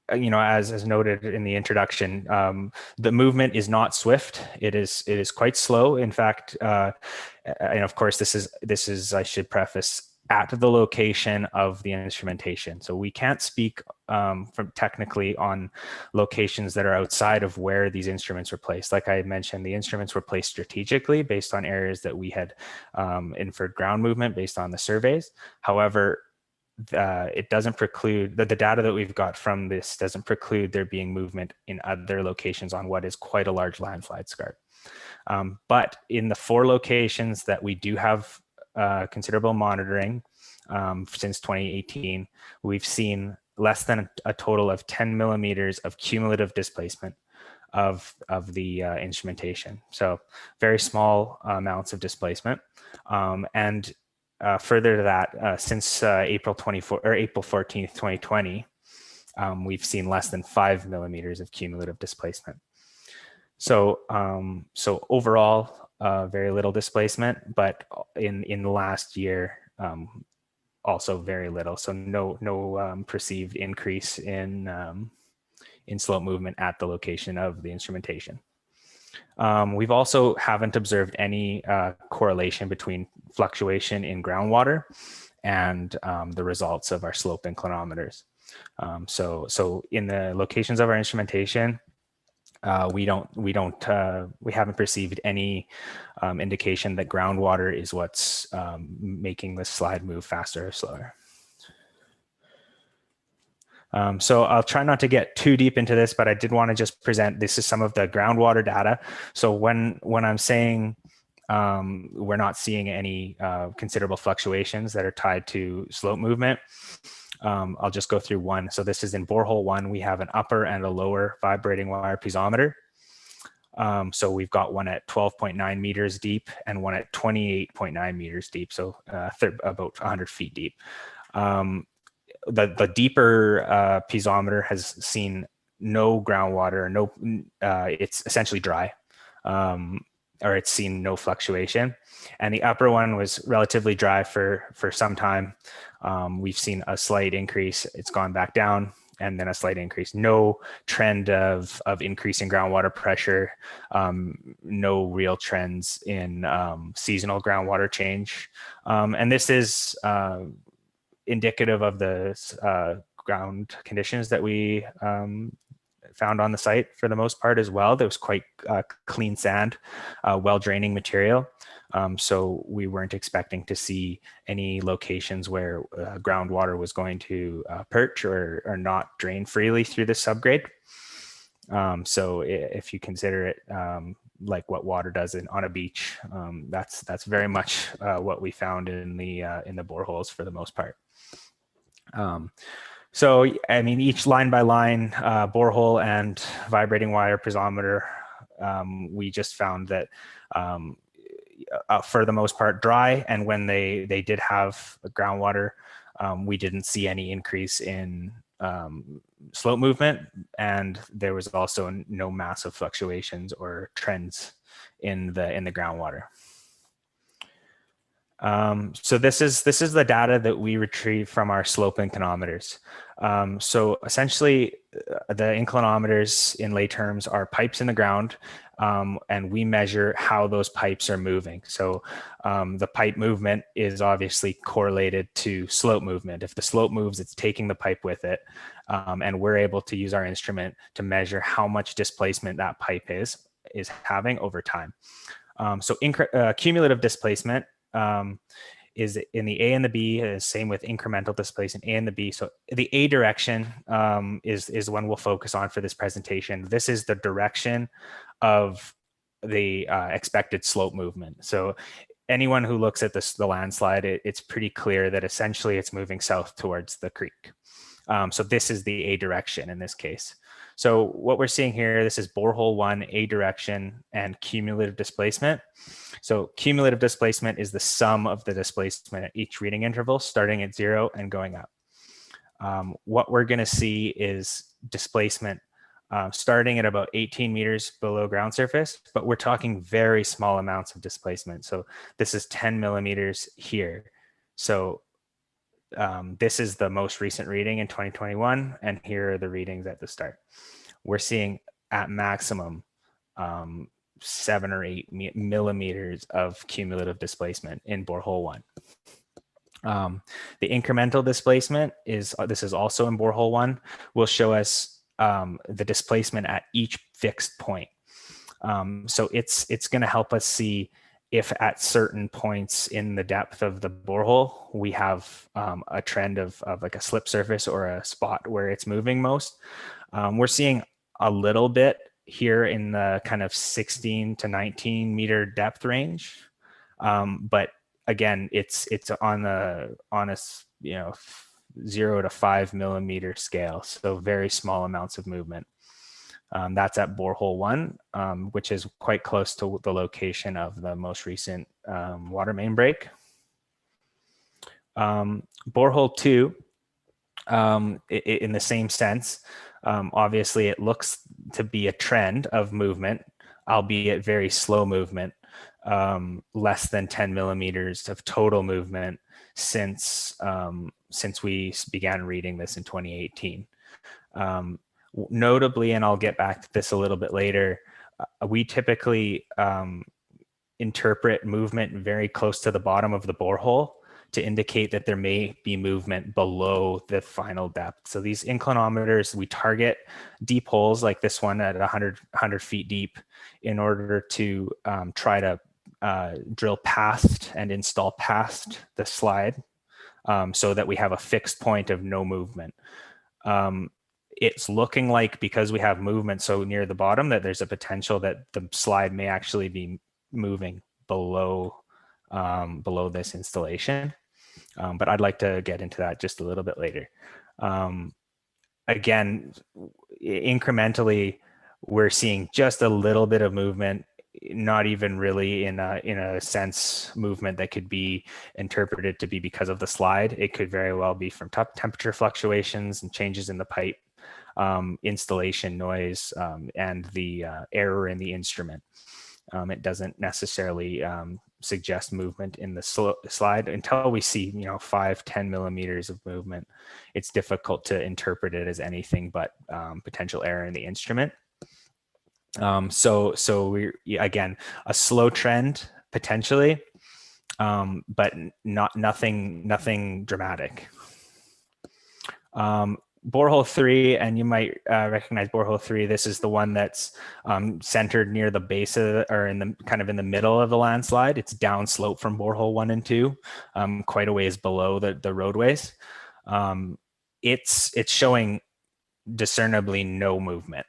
as noted in the introduction, the movement is not swift. It is quite slow. In fact, and of course, this is I should preface, at the location of the instrumentation. So we can't speak from technically on locations that are outside of where these instruments were placed. Like I mentioned, the instruments were placed strategically based on areas that we had inferred ground movement based on the surveys. However, it doesn't preclude that the data that we've got from this doesn't preclude there being movement in other locations on what is quite a large landslide scarp. But in the 4 locations that we do have considerable monitoring since 2018, we've seen less than a total of 10 millimeters of cumulative displacement of the instrumentation. So very small amounts of displacement. And further to that, since April 14th, 2020, we've seen less than 5 millimeters of cumulative displacement. So, so overall, very little displacement, but in the last year, also very little. So no perceived increase in slope movement at the location of the instrumentation. We've also haven't observed any correlation between fluctuation in groundwater and the results of our slope inclinometers. So in the locations of our instrumentation, we haven't perceived any indication that groundwater is what's making the slide move faster or slower. So I'll try not to get too deep into this, but I did want to just present, this is some of the groundwater data. So when I'm saying we're not seeing any considerable fluctuations that are tied to slope movement, I'll just go through one. So this is in borehole 1, we have an upper and a lower vibrating wire piezometer. So we've got one at 12.9 meters deep and one at 28.9 meters deep. So about 100 feet deep. The deeper piezometer has seen no groundwater, it's essentially dry, or it's seen no fluctuation. And the upper one was relatively dry for some time. We've seen a slight increase, it's gone back down, and then a slight increase. No trend of increasing groundwater pressure, no real trends in seasonal groundwater change. And this is indicative of the ground conditions that we found on the site for the most part as well. There was quite clean sand, well draining material. So we weren't expecting to see any locations where groundwater was going to perch or not drain freely through the subgrade. So if you consider it like what water does on a beach, that's very much what we found in the boreholes for the most part. So, I mean, each line by line borehole and vibrating wire piezometer, we just found that for the most part dry. And when they did have groundwater, we didn't see any increase in slope movement. And there was also no massive fluctuations or trends in the groundwater. So this is the data that we retrieve from our slope inclinometers. So essentially, the inclinometers in lay terms are pipes in the ground, and we measure how those pipes are moving. So the pipe movement is obviously correlated to slope movement. If the slope moves, it's taking the pipe with it, and we're able to use our instrument to measure how much displacement that pipe is having over time. So cumulative displacement is in the A and the B, same with incremental displacement A and the B. So the A direction is one we'll focus on for this presentation. This is the direction of the expected slope movement. So anyone who looks at the landslide, it's pretty clear that essentially it's moving south towards the creek. So this is the A direction in this case. So what we're seeing here, this is borehole 1, A direction, and cumulative displacement. So cumulative displacement is the sum of the displacement at each reading interval, starting at 0 and going up. What we're going to see is displacement starting at about 18 meters below ground surface, but we're talking very small amounts of displacement. So this is 10 millimeters here. So this is the most recent reading in 2021, and here are the readings at the start. We're seeing at maximum 7 or 8 millimeters of cumulative displacement in borehole 1. The incremental displacement this is also in borehole 1, will show us the displacement at each fixed point. So it's going to help us see if at certain points in the depth of the borehole, we have a trend of like a slip surface or a spot where it's moving most. We're seeing a little bit here in the kind of 16 to 19 meter depth range. But again, it's on a 0 to 5 millimeter scale. So very small amounts of movement. That's at borehole 1, which is quite close to the location of the most recent water main break. Borehole 2, in the same sense, obviously it looks to be a trend of movement, albeit very slow movement, less than 10 millimeters of total movement since we began reading this in 2018. Notably, and I'll get back to this a little bit later, we typically interpret movement very close to the bottom of the borehole to indicate that there may be movement below the final depth. So these inclinometers, we target deep holes like this one at 100 feet deep in order to try to drill past and install past the slide so that we have a fixed point of no movement. It's looking like, because we have movement so near the bottom, that there's a potential that the slide may actually be moving below this installation. But I'd like to get into that just a little bit later. Again, incrementally, we're seeing just a little bit of movement, not even really in a sense movement that could be interpreted to be because of the slide. It could very well be from temperature fluctuations and changes in the pipe, installation noise, and the error in the instrument. It doesn't necessarily suggest movement in the slide until we see 5-10 millimeters of movement. It's difficult to interpret it as anything but potential error in the instrument. So we, again, a slow trend potentially, but nothing dramatic. Borehole 3, and you might recognize borehole 3. This is the one that's centered near the base of or in the middle of the landslide. It's downslope from borehole 1 and 2, quite a ways below the roadways. It's showing discernibly no movement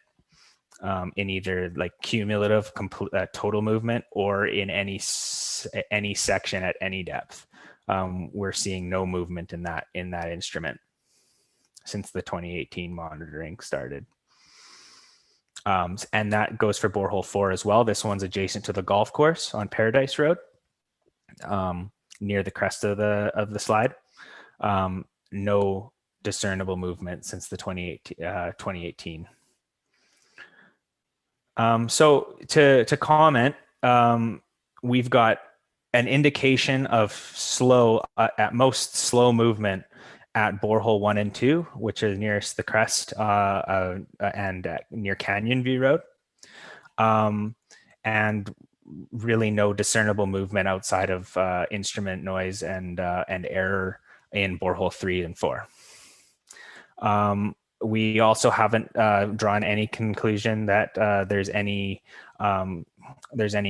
in either like cumulative total movement or in any section at any depth. We're seeing no movement in that instrument since the 2018 monitoring started. And that goes for borehole 4 as well. This one's adjacent to the golf course on Paradise Road, near the crest of the slide. No discernible movement since the 2018. So to comment, we've got an indication of slow, at most slow movement at borehole 1 and 2, which is nearest the crest and near Canyon View Road. And really no discernible movement outside of instrument noise and error in borehole 3 and 4. We also haven't drawn any conclusion that there's any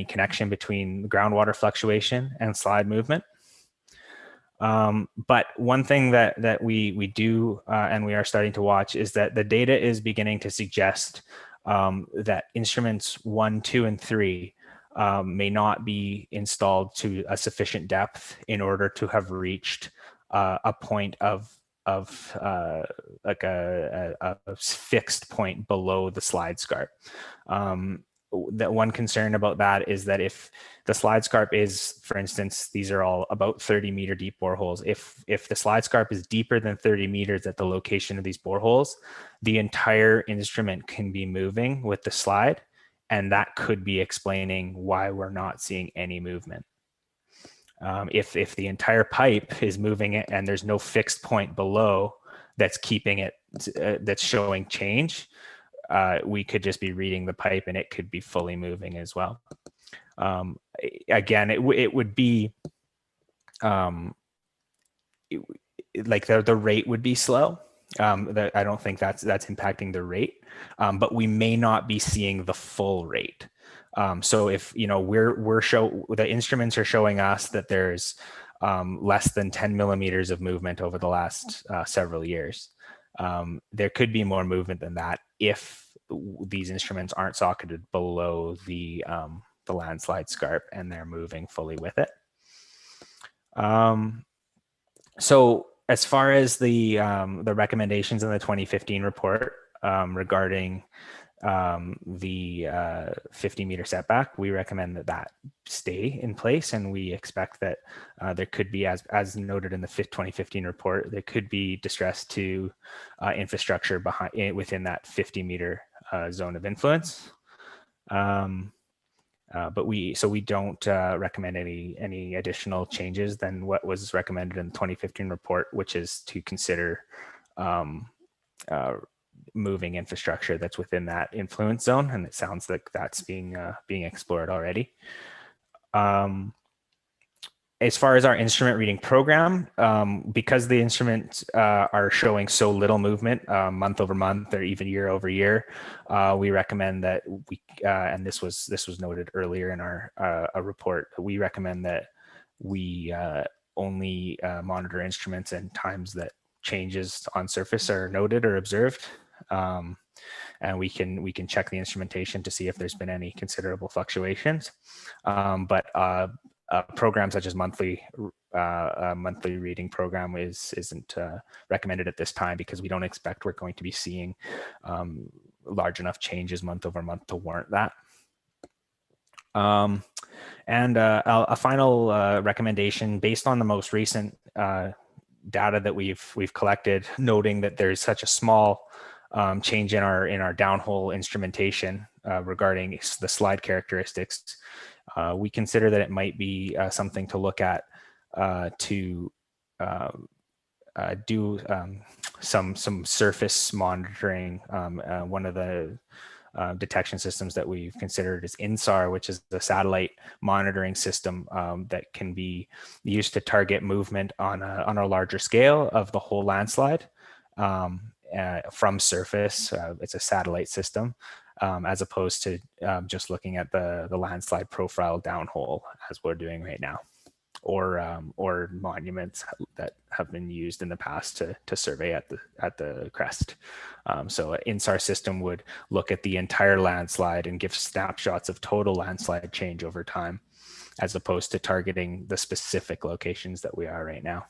connection between groundwater fluctuation and slide movement. But one thing that we do and we are starting to watch is that the data is beginning to suggest that instruments 1, 2, and 3 may not be installed to a sufficient depth in order to have reached a point of like a fixed point below the slide scarp. That one concern about that is that if the slide scarp is, for instance, these are all about 30-meter deep boreholes. If the slide scarp is deeper than 30 meters at the location of these boreholes, the entire instrument can be moving with the slide, and that could be explaining why we're not seeing any movement. If the entire pipe is moving it and there's no fixed point below that's keeping it, that's showing change, we could just be reading the pipe and it could be fully moving as well. Again, it would be like the rate would be slow. I don't think that's impacting the rate, but we may not be seeing the full rate. So if the instruments are showing us that there's less than 10 millimeters of movement over the last several years. There could be more movement than that if these instruments aren't socketed below the landslide scarp and they're moving fully with it. So as far as the recommendations in the 2015 report regarding the 50-meter setback, we recommend that stay in place, and we expect that there could be, as noted in the 2015 report, there could be distress to infrastructure within that 50-meter zone of influence. But we don't recommend any additional changes than what was recommended in the 2015 report, which is to consider moving infrastructure that's within that influence zone, and it sounds like that's being explored already. As far as our instrument reading program, because the instruments are showing so little movement month over month or even year over year, we recommend that we, and this was noted earlier in our report, we recommend that we only monitor instruments in times that changes on surface are noted or observed. And we can check the instrumentation to see if there's been any considerable fluctuations. But a program such as monthly reading program isn't recommended at this time, because we don't expect we're going to be seeing large enough changes month over month to warrant that. And a final recommendation based on the most recent data that we've collected, noting that there's such a small change in our downhole instrumentation regarding the slide characteristics. We consider that it might be something to look at to do some surface monitoring. One of the detection systems that we've considered is INSAR, which is the satellite monitoring system that can be used to target movement on a larger scale of the whole landslide from surface. It's a satellite system, as opposed to just looking at the landslide profile downhole as we're doing right now, or monuments that have been used in the past to survey at the crest. So an INSAR system would look at the entire landslide and give snapshots of total landslide change over time, as opposed to targeting the specific locations that we are right now.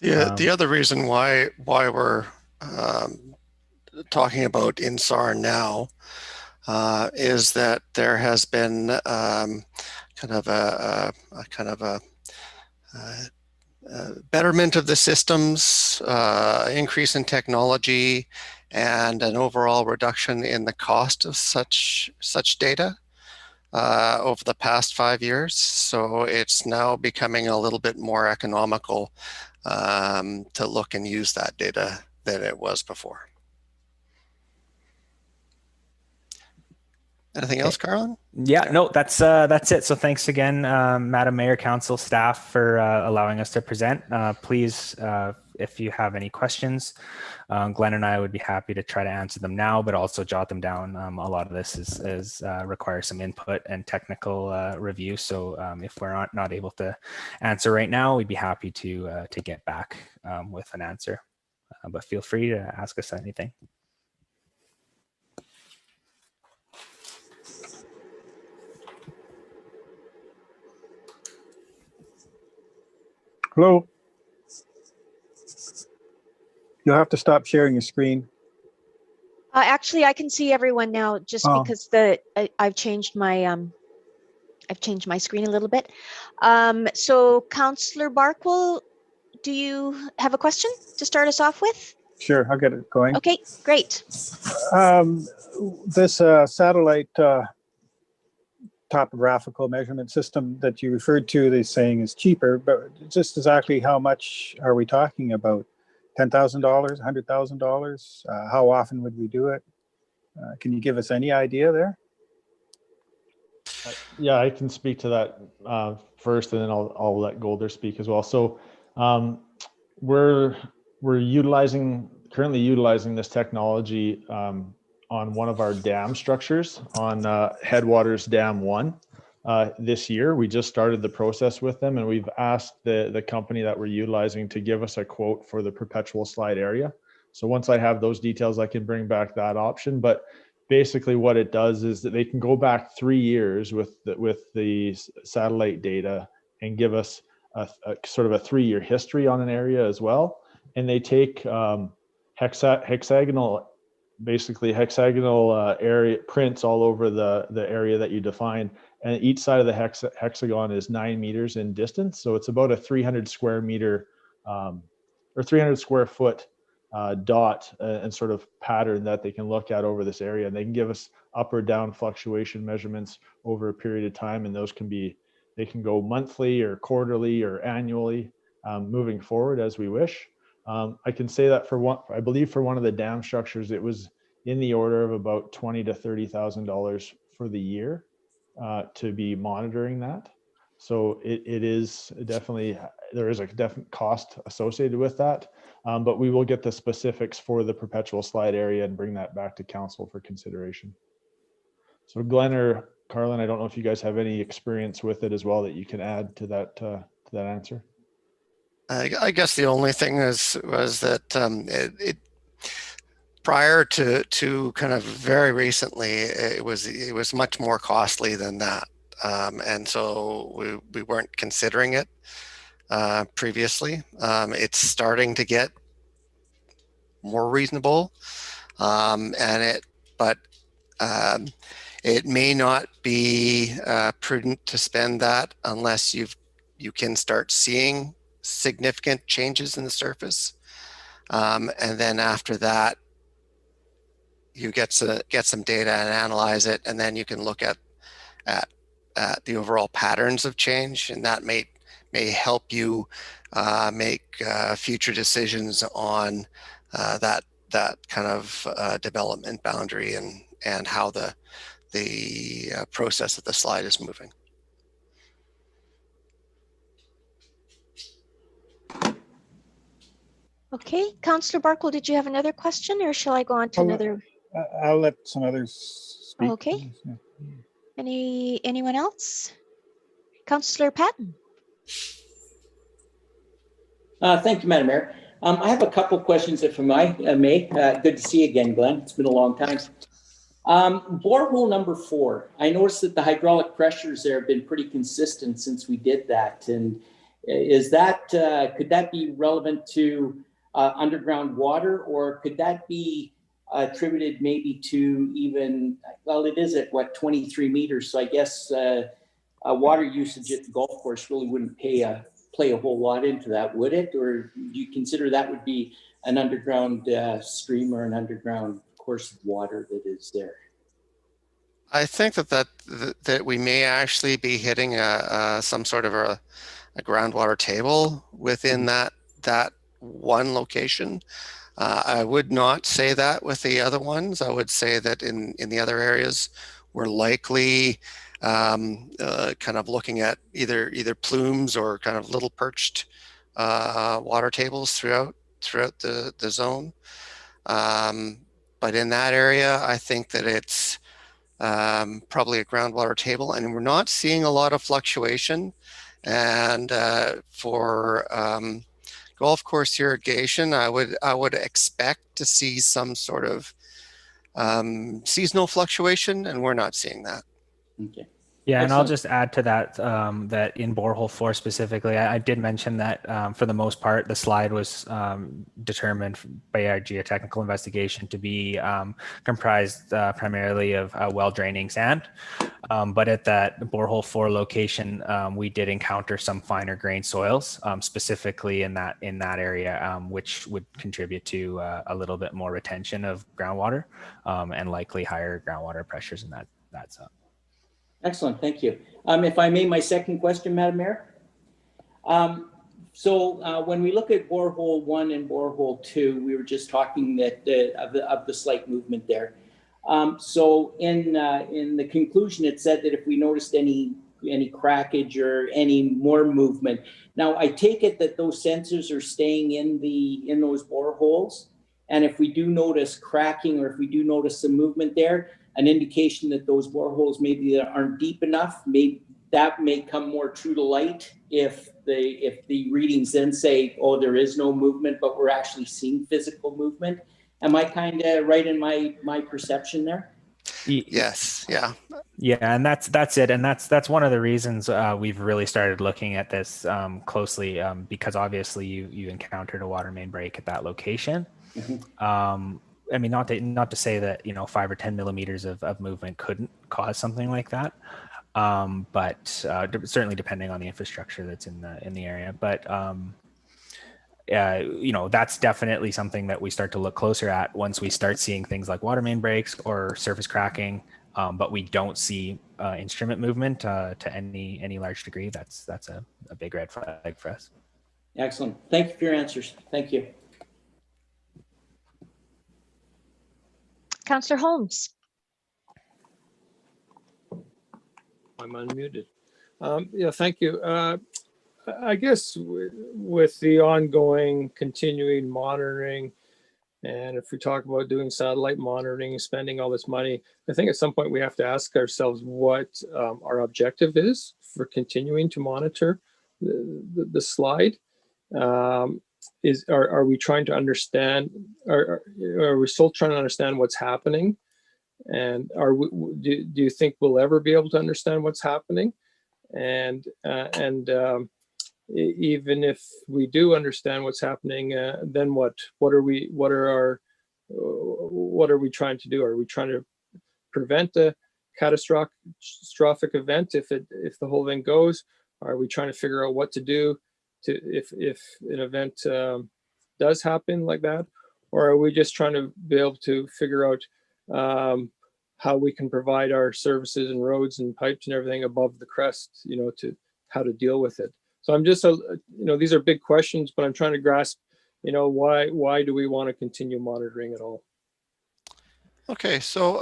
The other reason why we're talking about INSAR now is that there has been kind of a betterment of the systems, increase in technology, and an overall reduction in the cost of such data. over the past 5 years. So it's now becoming a little bit more economical to look and use that data than it was before. Anything else, Carlin? Yeah, no, that's it. So thanks again, Madam Mayor, Council, staff for allowing us to present. Please, if you have any questions, Glenn and I would be happy to try to answer them now, but also jot them down. A lot of this is requires some input and technical review. So if we're not able to answer right now, we'd be happy to get back with an answer. But feel free to ask us anything. Hello. You'll have to stop sharing your screen. Actually, I can see everyone now just because I've changed my screen a little bit. So Councillor Barkwell, do you have a question to start us off with? Sure, I'll get it going. Okay, great. This satellite topographical measurement system that you referred to, they're saying is cheaper, but just exactly how much are we talking about? $10,000, $100,000? How often would we do it? Can you give us any idea there? Yeah, I can speak to that first, and then I'll let Golder speak as well. So we're currently utilizing this technology on one of our dam structures on Headwaters Dam 1 this year. We just started the process with them, and we've asked the company that we're utilizing to give us a quote for the perpetual slide area. So once I have those details, I can bring back that option. But basically what it does is that they can go back 3 years with the satellite data and give us a sort of a 3-year history on an area as well. And they take hexagonal area prints all over the area that you define, and each side of the hexagon is 9 meters in distance. So it's about a 300 square meter or 300 square foot dot and sort of pattern that they can look at over this area, and they can give us up or down fluctuation measurements over a period of time, and they can go monthly or quarterly or annually, moving forward as we wish. I can say that I believe for one of the dam structures, it was in the order of about $20,000 to $30,000 for the year to be monitoring that. So it is definitely, there is a definite cost associated with that, but we will get the specifics for the perpetual slide area and bring that back to council for consideration. So Glenn or Carlin, I don't know if you guys have any experience with it as well that you can add to that answer. I guess the only thing was that it prior to kind of very recently, it was much more costly than that, and so we weren't considering it previously. It's starting to get more reasonable, but it may not be prudent to spend that unless you can start seeing significant changes in the surface, and then after that you get some data and analyze it, and then you can look at the overall patterns of change, and that may help you make future decisions on that kind of development boundary and how the process of the slide is moving. Okay, Councillor Barkwell, did you have another question, or shall I go on to another? I'll let some others speak. Okay. Anyone else? Councillor Patton. Thank you, Madam Mayor. I have a couple questions, if I may. Good to see you again, Glenn. It's been a long time. Borehole number 4. I noticed that the hydraulic pressures there have been pretty consistent since we did that. And is that could that be relevant to underground water, or could that be attributed maybe to even, well, it is at what, 23 meters. So I guess water usage at the golf course really wouldn't play a whole lot into that, would it? Or do you consider that would be an underground stream or an underground course of water that is there? I think that we may actually be hitting some sort of a groundwater table within that one location. I would not say that with the other ones. I would say that in the other areas, we're likely kind of looking at either plumes or kind of little perched water tables throughout the zone. But in that area, I think that it's probably a groundwater table, and we're not seeing a lot of fluctuation. And for golf course irrigation, I would expect to see some sort of seasonal fluctuation, and we're not seeing that. Okay. Yeah, and I'll Excellent. just add to that that in borehole 4 specifically, I did mention that for the most part, the slide was determined by our geotechnical investigation to be comprised primarily of well draining sand. But at that borehole 4 location, we did encounter some finer grain soils, specifically in that area, which would contribute to a little bit more retention of groundwater and likely higher groundwater pressures in that zone. Excellent, thank you. If I may, my second question, Madam Mayor. So when we look at borehole 1 and borehole 2, we were just talking that of the slight movement there. So in the conclusion, it said that if we noticed any crackage or any more movement. Now I take it that those sensors are staying in those boreholes, and if we do notice cracking or if we do notice some movement there, an indication that those boreholes maybe aren't deep enough, that may come more true to light if the readings then say, oh, there is no movement, but we're actually seeing physical movement. Am I kind of right in my perception there? Yes. Yeah. Yeah, and that's it, and that's one of the reasons we've really started looking at this closely, because obviously you encountered a water main break at that location. Mm-hmm. I mean, not to say that 5 or 10 millimeters of movement couldn't cause something like that, but certainly depending on the infrastructure that's in the area. But that's definitely something that we start to look closer at once we start seeing things like water main breaks or surface cracking. But we don't see instrument movement to any large degree. That's a big red flag for us. Excellent. Thank you for your answers. Thank you. Councillor Holmes. I'm unmuted. Yeah, thank you. I guess with the ongoing continuing monitoring, and if we talk about doing satellite monitoring, spending all this money, I think at some point we have to ask ourselves what our objective is for continuing to monitor the slide. Are we trying to understand? Are we still trying to understand what's happening? And do you think we'll ever be able to understand what's happening? And even if we do understand what's happening, then what? What are we trying to do? Are we trying to prevent a catastrophic event if the whole thing goes? Are we trying to figure out what to do if an event does happen like that? Or are we just trying to be able to figure out how we can provide our services and roads and pipes and everything above the crest, to how to deal with it? So I'm just, these are big questions, but I'm trying to grasp, why do we want to continue monitoring at all? Okay, so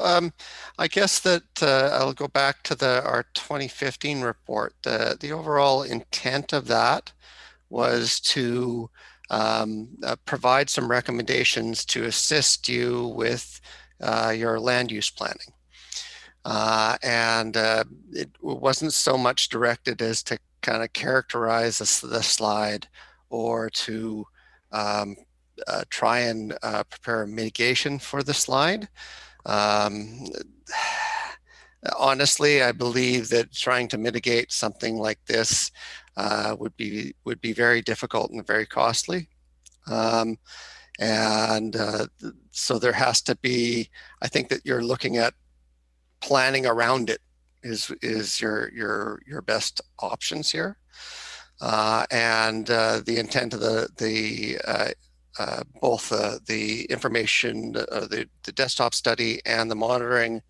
I guess that I'll go back to our 2015 report. The overall intent of that was to provide some recommendations to assist you with your land use planning. And it wasn't so much directed as to kind of characterize the slide or to try and prepare a mitigation for the slide. Honestly, I believe that trying to mitigate something like this would be very difficult and very costly. So there has to be, I think that you're looking at planning around it is your best options here. The intent of the both the information, the desktop study and the monitoring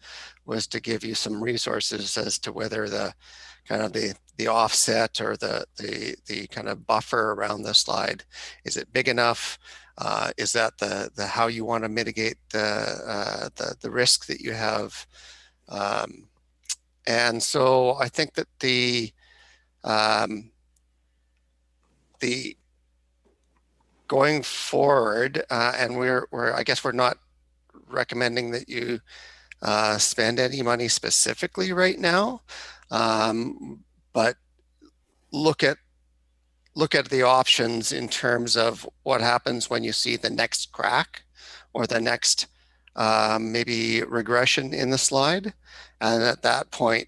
was to give you some resources as to whether the kind of the offset or the kind of buffer around the slide, is it big enough? Is that the how you want to mitigate the risk that you have? And so I think that the going forward, and we're I guess we're not recommending that you spend any money specifically right now, but look at the options in terms of what happens when you see the next crack or the next maybe regression in the slide, and at that point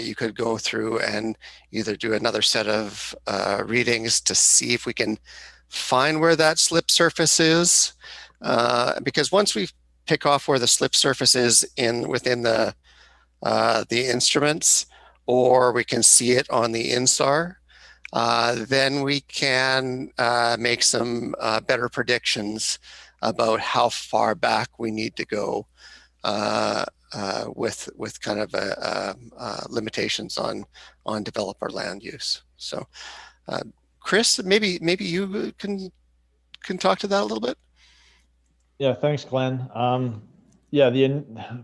you could go through and either do another set of readings to see if we can find where that slip surface is, because once we pick off where the slip surface is within the instruments, or we can see it on the INSAR, then we can make some better predictions about how far back we need to go with kind of limitations on developer land use. So, Chris, maybe you can talk to that a little bit. Yeah, thanks, Glenn. Yeah,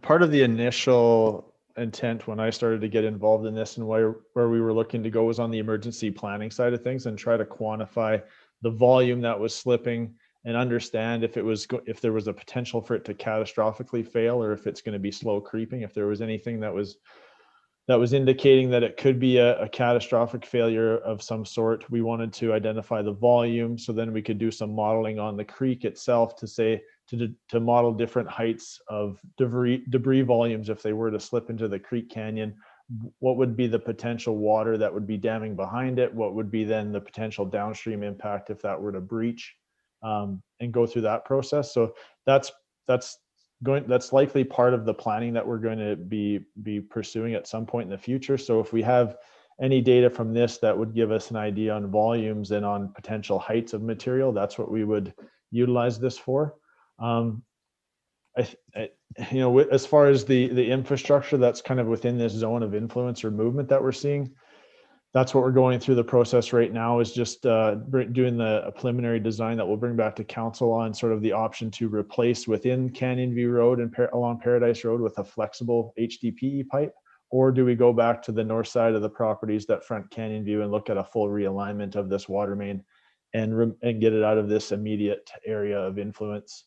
part of the initial intent when I started to get involved in this and where we were looking to go was on the emergency planning side of things and try to quantify the volume that was slipping and understand if there was a potential for it to catastrophically fail, or if it's going to be slow creeping. If there was anything that was indicating that it could be a catastrophic failure of some sort, we wanted to identify the volume, so then we could do some modeling on the creek itself to model different heights of debris volumes if they were to slip into the creek canyon. What would be the potential water that would be damming behind it? What would be then the potential downstream impact if that were to breach, and go through that process? So that's likely part of the planning that we're going to be pursuing at some point in the future. So if we have any data from this that would give us an idea on volumes and on potential heights of material, that's what we would utilize this for. As far as the infrastructure that's kind of within this zone of influence or movement that we're seeing, that's what we're going through the process right now, is just doing a preliminary design that we'll bring back to council on sort of the option to replace within Canyon View Road and along Paradise Road with a flexible HDPE pipe, or do we go back to the north side of the properties that front Canyon View and look at a full realignment of this water main and get it out of this immediate area of influence.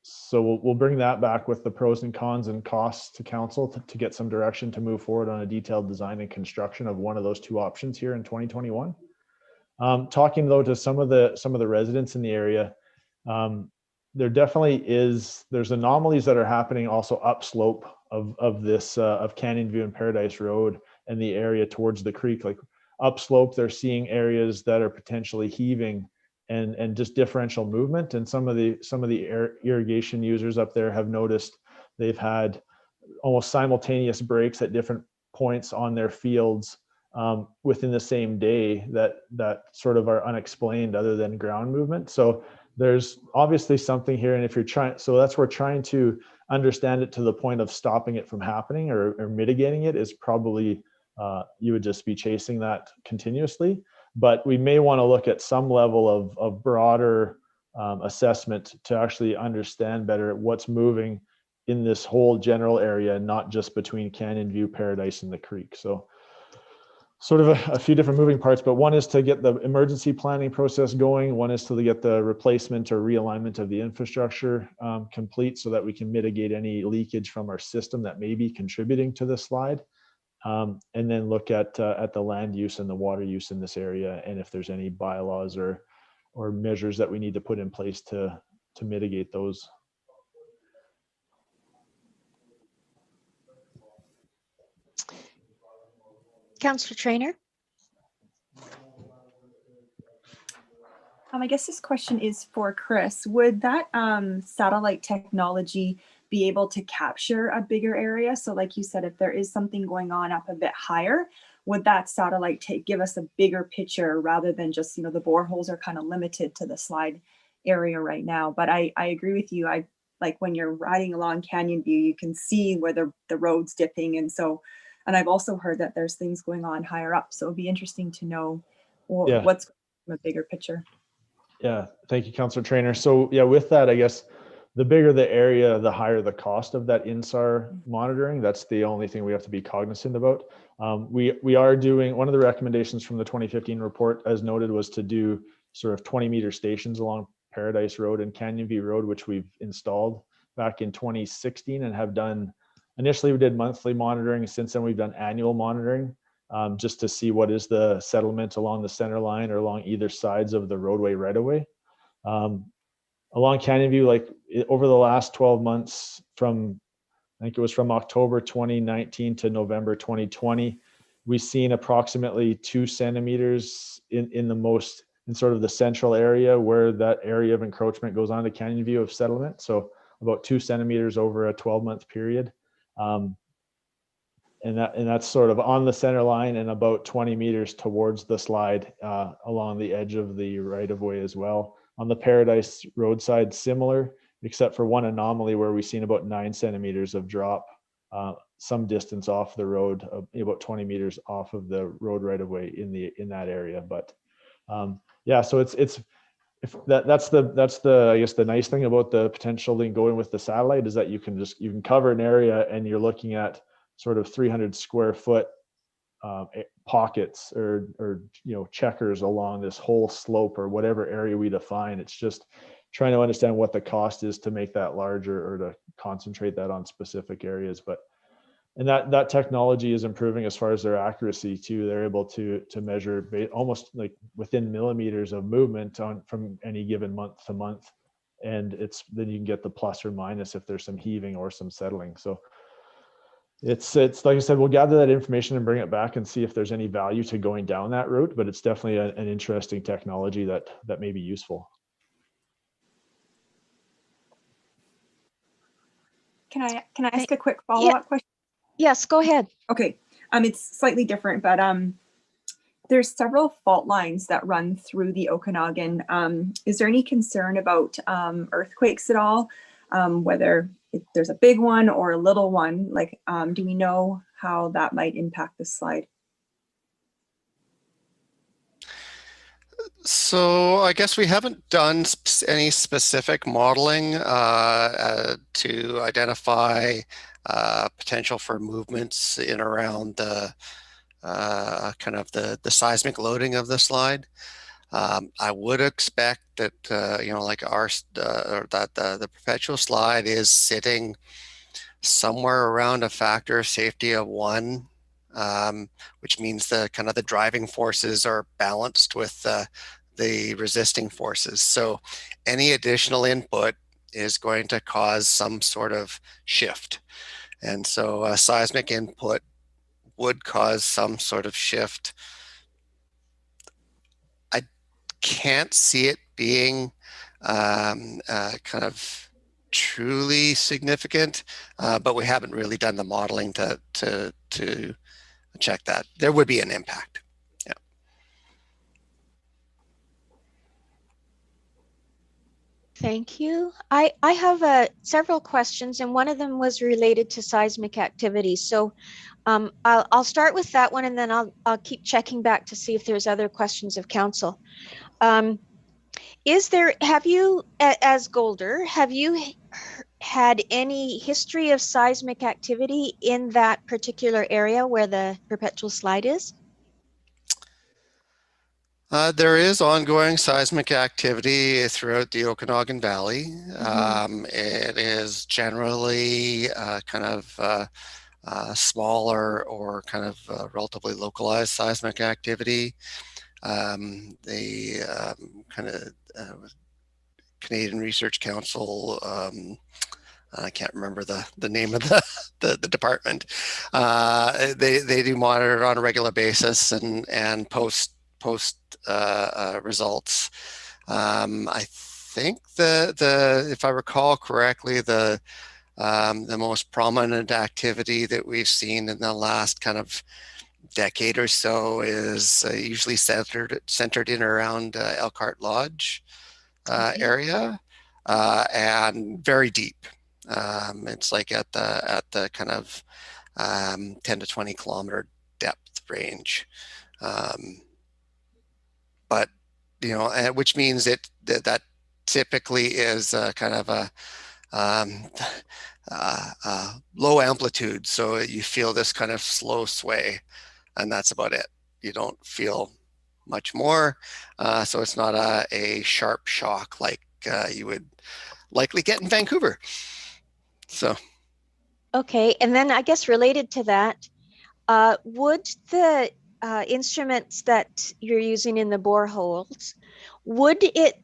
So we'll bring that back with the pros and cons and costs to council to get some direction to move forward on a detailed design and construction of one of those two options here in 2021. Talking though to some of the residents in the area, there definitely there's anomalies that are happening also upslope of this of Canyon View and Paradise Road and the area towards the creek. Like upslope, they're seeing areas that are potentially heaving and just differential movement. And some of the irrigation users up there have noticed they've had almost simultaneous breaks at different points on their fields within the same day that sort of are unexplained other than ground movement. So there's obviously something here. And if you're trying, so that's where trying to understand it to the point of stopping it from happening or mitigating it is probably, you would just be chasing that continuously. But we may want to look at some level of broader assessment to actually understand better what's moving in this whole general area, not just between Canyon View, Paradise, and the creek. So sort of a few different moving parts, but one is to get the emergency planning process going. One is to get the replacement or realignment of the infrastructure complete so that we can mitigate any leakage from our system that may be contributing to this slide. And then look at the land use and the water use in this area, and if there's any bylaws or measures that we need to put in place to mitigate those. Councillor Trainer. I guess this question is for Chris. Would that satellite technology be able to capture a bigger area? So like you said, if there is something going on up a bit higher, would that satellite give us a bigger picture rather than just, the boreholes are kind of limited to the slide area right now. But I agree with you. I like when you're riding along Canyon View, you can see where the road's dipping. And I've also heard that there's things going on higher up. So it'd be interesting to know what's from a bigger picture. Yeah, thank you, Councillor Trainer. So yeah, with that, I guess the bigger the area, the higher the cost of that INSAR monitoring. That's the only thing we have to be cognizant about. We are doing, one of the recommendations from the 2015 report, as noted, was to do sort of 20-meter stations along Paradise Road and Canyon View Road, which we've installed back in 2016 and have done. Initially, we did monthly monitoring. Since then, we've done annual monitoring just to see what is the settlement along the center line or along either sides of the roadway right away. Along Canyon View, like over the last 12 months, from I think it was from October 2019 to November 2020, we've seen approximately 2 centimeters in sort of the central area where that area of encroachment goes on to Canyon View of settlement. So about 2 centimeters over a 12-month period. And that's sort of on the center line and about 20 meters towards the slide along the edge of the right of way as well. On the Paradise roadside, similar, except for one anomaly where we've seen about 9 centimeters of drop some distance off the road, about 20 meters off of the road right of way in that area. But yeah, so that's the I guess the nice thing about the potentially going with the satellite is that you can cover an area and you're looking at sort of 300 square foot pockets or checkers along this whole slope or whatever area we define. It's just trying to understand what the cost is to make that larger or to concentrate that on specific areas. And that technology is improving as far as their accuracy too. They're able to measure almost like within millimeters of movement from any given month to month, and then you can get the plus or minus if there's some heaving or some settling. So it's like I said, we'll gather that information and bring it back and see if there's any value to going down that route. But it's definitely an interesting technology that may be useful. Can I ask a quick follow-up question? Yes, go ahead. Okay, it's slightly different, but there's several fault lines that run through the Okanagan. Is there any concern about earthquakes at all? Whether there's a big one or a little one, do we know how that might impact the slide? So I guess we haven't done any specific modeling to identify potential for movements in around the kind of the seismic loading of the slide. I would expect that like that the perpetual slide is sitting somewhere around a factor of safety of 1, which means the driving forces are balanced with the resisting forces. So any additional input is going to cause some sort of shift. And so seismic input would cause some sort of shift. I can't see it being kind of truly significant, but we haven't really done the modeling to check that. There would be an impact. Yeah. Thank you. I have several questions, and one of them was related to seismic activity. So I'll start with that one, and then I'll keep checking back to see if there's other questions of council. Have you, as Golder, have you had any history of seismic activity in that particular area where the perpetual slide is? There is ongoing seismic activity throughout the Okanagan Valley. It is generally kind of smaller or kind of relatively localized seismic activity. The kind of Canadian Research Council, I can't remember the name of the department. They do monitor it on a regular basis and post results. I think if I recall correctly, the most prominent activity that we've seen in the last kind of decade or so is usually centered in around Elkhart Lodge area, and very deep. It's like at the kind of 10 to 20 kilometer depth range. But you know, which means that typically is kind of a low amplitude, so you feel this kind of slow sway, and that's about it. You don't feel much more, so it's not a sharp shock like you would likely get in Vancouver. So Okay, and then I guess related to that, would the instruments that you're using in the boreholes, would it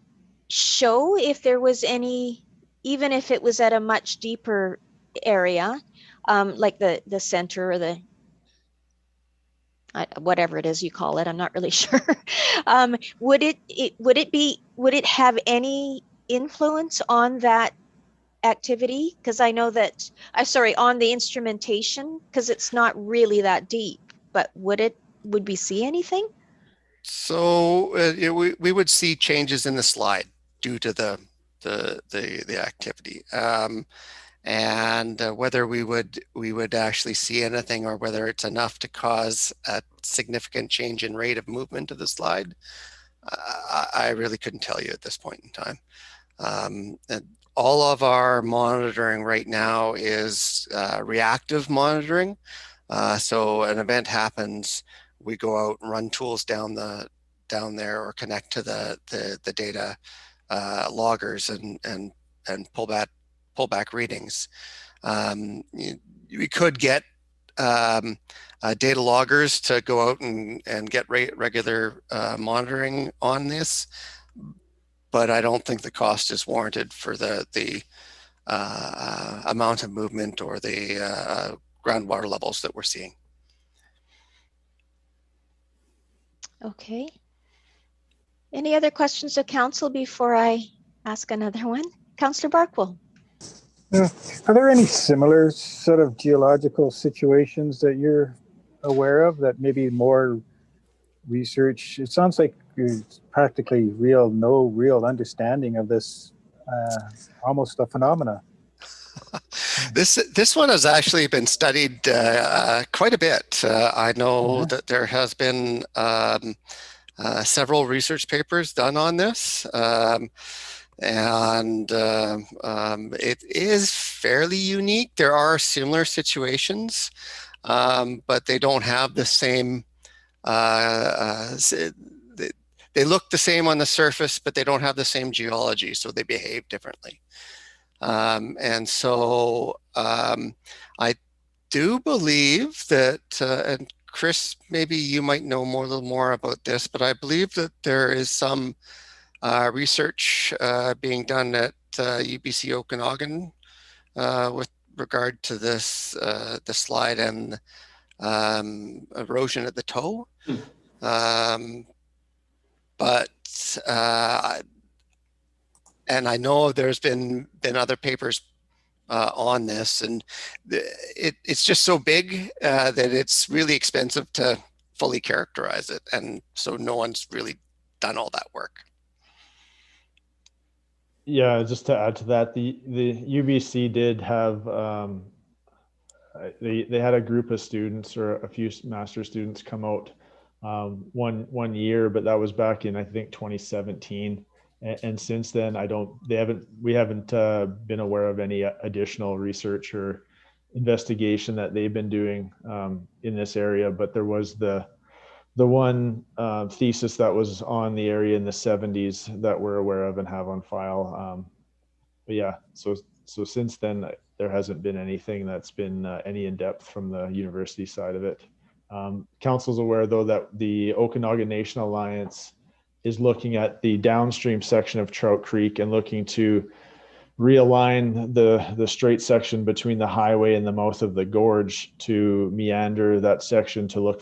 show if there was any, even if it was at a much deeper area, like the center or the whatever it is you call it, I'm not really sure. Would it have any influence on that activity? Because I know that, sorry, on the instrumentation, because it's not really that deep, but would we see anything? So we would see changes in the slide due to the activity, and whether we would actually see anything, or whether it's enough to cause a significant change in rate of movement of the slide, I really couldn't tell you at this point in time. And all of our monitoring right now is reactive monitoring. So an event happens, we go out and run tools down there, or connect to the data loggers and pull back readings. We could get data loggers to go out and get regular monitoring on this, but I don't think the cost is warranted for the amount of movement or the groundwater levels that we're seeing. Okay. Any other questions of council before I ask another one? Councillor Barkwell. Are there any similar sort of geological situations that you're aware of that maybe more research? It sounds like there's practically no real understanding of this, almost a phenomena. This one has actually been studied quite a bit. I know that there has been several research papers done on this, and it is fairly unique. There are similar situations, but they don't have the same. They look the same on the surface, but they don't have the same geology, so they behave differently. And so I do believe that, and Chris, maybe you might know a little more about this, but I believe that there is some research being done at UBC Okanagan with regard to this, the slide and erosion at the toe. And I know there's been other papers on this, and it's just so big that it's really expensive to fully characterize it, and so no one's really done all that work. Yeah, just to add to that, the UBC did have they had a group of students, or a few master students, come out one year, but that was back in, I think, 2017. And since then, we haven't been aware of any additional research or investigation that they've been doing in this area. But there was the one thesis that was on the area in the 70s that we're aware of and have on file. But yeah, so since then, there hasn't been anything that's been any in depth from the university side of it. Council's aware, though, that the Okanagan Nation Alliance is looking at the downstream section of Trout Creek and looking to realign the straight section between the highway and the mouth of the gorge to meander that section to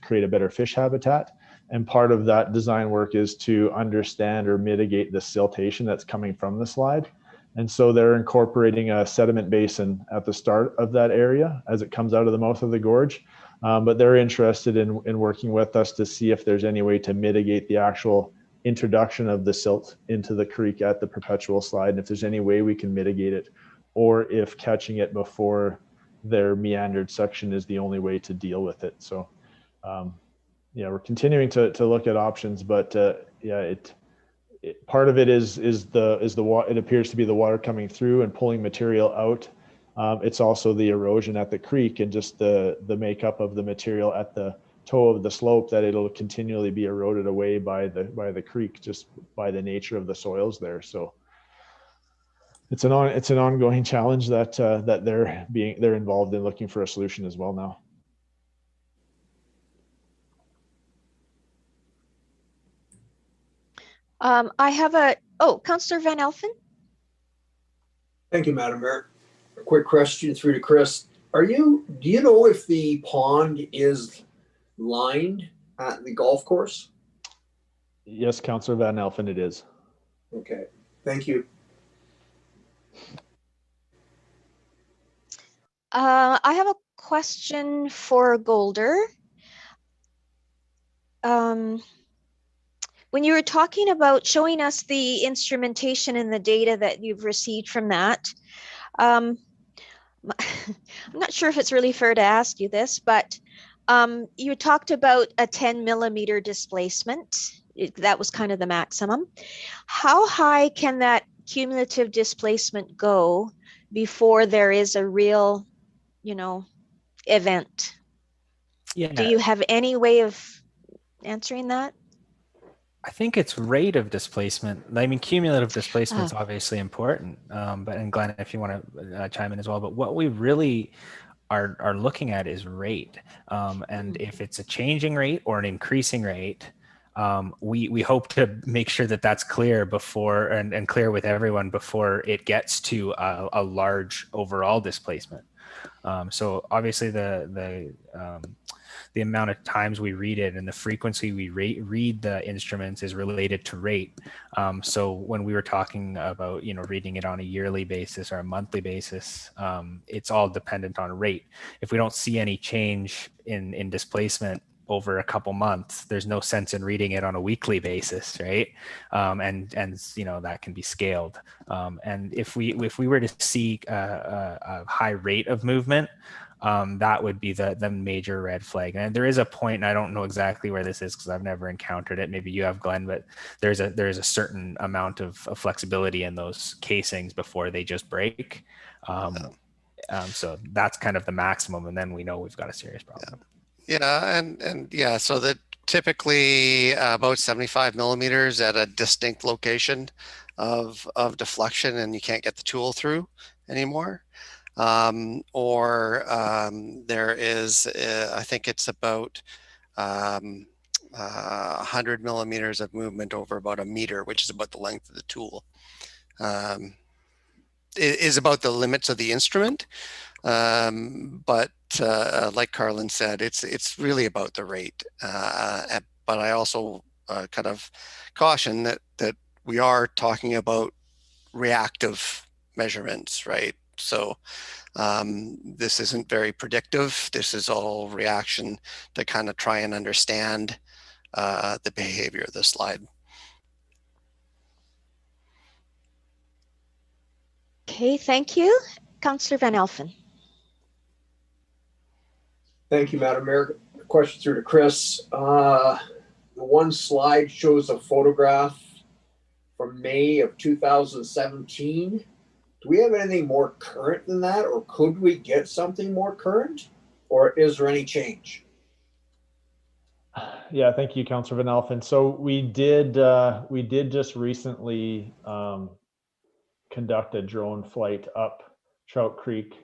create a better fish habitat. And part of that design work is to understand or mitigate the siltation that's coming from the slide. And so they're incorporating a sediment basin at the start of that area as it comes out of the mouth of the gorge. but they're interested in working with us to see if there's any way to mitigate the actual introduction of the silt into the creek at the perpetual slide, and if there's any way we can mitigate it, or if catching it before their meandered section is the only way to deal with it. So yeah, we're continuing to look at options, but yeah, part of it is the water. It appears to be the water coming through and pulling material out. It's also the erosion at the creek and just the makeup of the material at the toe of the slope, that it'll continually be eroded away by the creek, just by the nature of the soils there. So it's an ongoing challenge that they're involved in looking for a solution as well now. I have Councillor Van Elfen. Thank you, Madam Mayor. A quick question through to Chris. Do you know if the pond is lined at the golf course? Yes, Councillor Van Elfen, it is. Okay, thank you. I have a question for Golder. When you were talking about showing us the instrumentation and the data that you've received from that, I'm not sure if it's really fair to ask you this, but you talked about a 10 millimeter displacement. That was kind of the maximum. How high can that cumulative displacement go before there is a real, event? Yeah. Do you have any way of answering that? I think it's rate of displacement. I mean, cumulative displacement is obviously important, and Glenn, if you want to chime in as well, but what we really are looking at is rate. And if it's a changing rate or an increasing rate, we hope to make sure that that's clear before and clear with everyone before it gets to a large overall displacement. So obviously the amount of times we read it and the frequency we read the instruments is related to rate. So when we were talking about, reading it on a yearly basis or a monthly basis, it's all dependent on rate. If we don't see any change in displacement over a couple months, there's no sense in reading it on a weekly basis, right? And that can be scaled. And if we were to see a high rate of movement, that would be the major red flag. And there is a point, and I don't know exactly where this is because I've never encountered it. Maybe you have, Glenn, but there's a certain amount of flexibility in those casings before they just break. So that's kind of the maximum, and then we know we've got a serious problem. Yeah, and yeah, so that typically about 75 millimeters at a distinct location of deflection, and you can't get the tool through anymore. There is, I think it's about 100 millimeters of movement over about a meter, which is about the length of the tool. It is about the limits of the instrument, but like Carlin said, it's really about the rate. But I also kind of caution that we are talking about reactive measurements, right? So this isn't very predictive. This is all reaction to kind of try and understand the behavior of the slide. Okay, thank you. Councillor Van Elfen. Thank you, Madam Mayor. Question through to Chris. The one slide shows a photograph from May of 2017. Do we have anything more current than that, or could we get something more current, or is there any change? Yeah, thank you, Councillor Van Elfen. So we did just recently conduct a drone flight up Trout Creek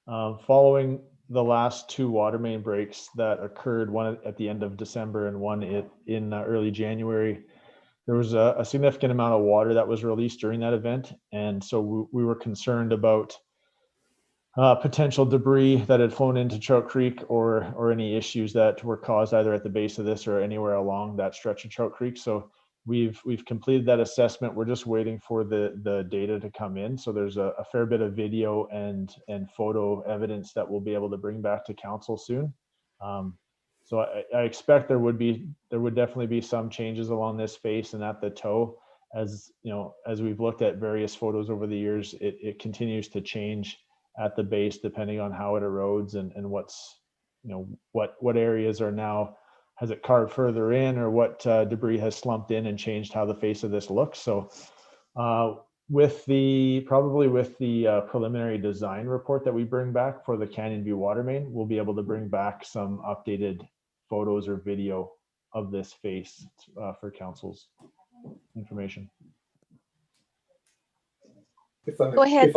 following the last two water main breaks that occurred, one at the end of December and one in early January. There was a significant amount of water that was released during that event. And so we were concerned about potential debris that had flown into Trout Creek or any issues that were caused either at the base of this or anywhere along that stretch of Trout Creek. So we've completed that assessment. We're just waiting for the data to come in. So there's a fair bit of video and photo evidence that we'll be able to bring back to council soon. So I expect there would definitely be some changes along this face and at the toe. As you know, as we've looked at various photos over the years, it continues to change at the base depending on how it erodes and what's, you know, what areas are now, has it carved further in, or what debris has slumped in and changed how the face of this looks. So with the preliminary design report that we bring back for the Canyon View water main, we'll be able to bring back some updated photos or video of this face for council's information. Go ahead.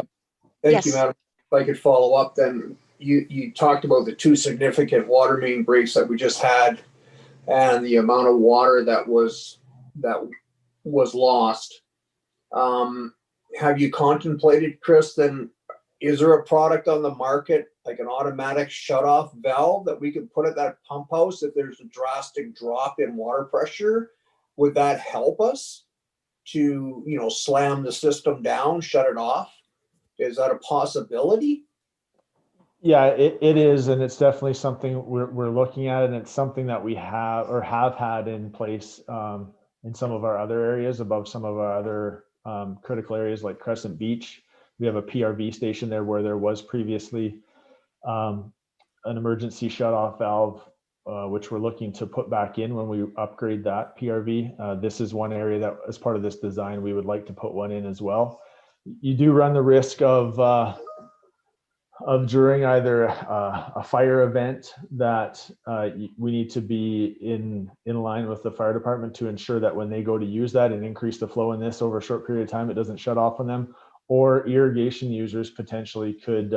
Thank you, Yes. Madam. If I could follow up, then you talked about the 2 significant water main breaks that we just had, and the amount of water that was lost. Have you contemplated, Chris, then is there a product on the market, like an automatic shutoff valve that we could put at that pump house if there's a drastic drop in water pressure? Would that help us to, you know, slam the system down, shut it off? Is that a possibility? Yeah, it is, and it's definitely something we're looking at, and it's something that we have had in place in some of our other areas, above some of our other critical areas like Crescent Beach. We have a PRV station there where there was previously an emergency shutoff valve, which we're looking to put back in when we upgrade that PRV. This is one area that, as part of this design, we would like to put one in as well. You do run the risk of during either a fire event that we need to be in line with the fire department to ensure that when they go to use that and increase the flow in this over a short period of time, it doesn't shut off on them. Or irrigation users potentially could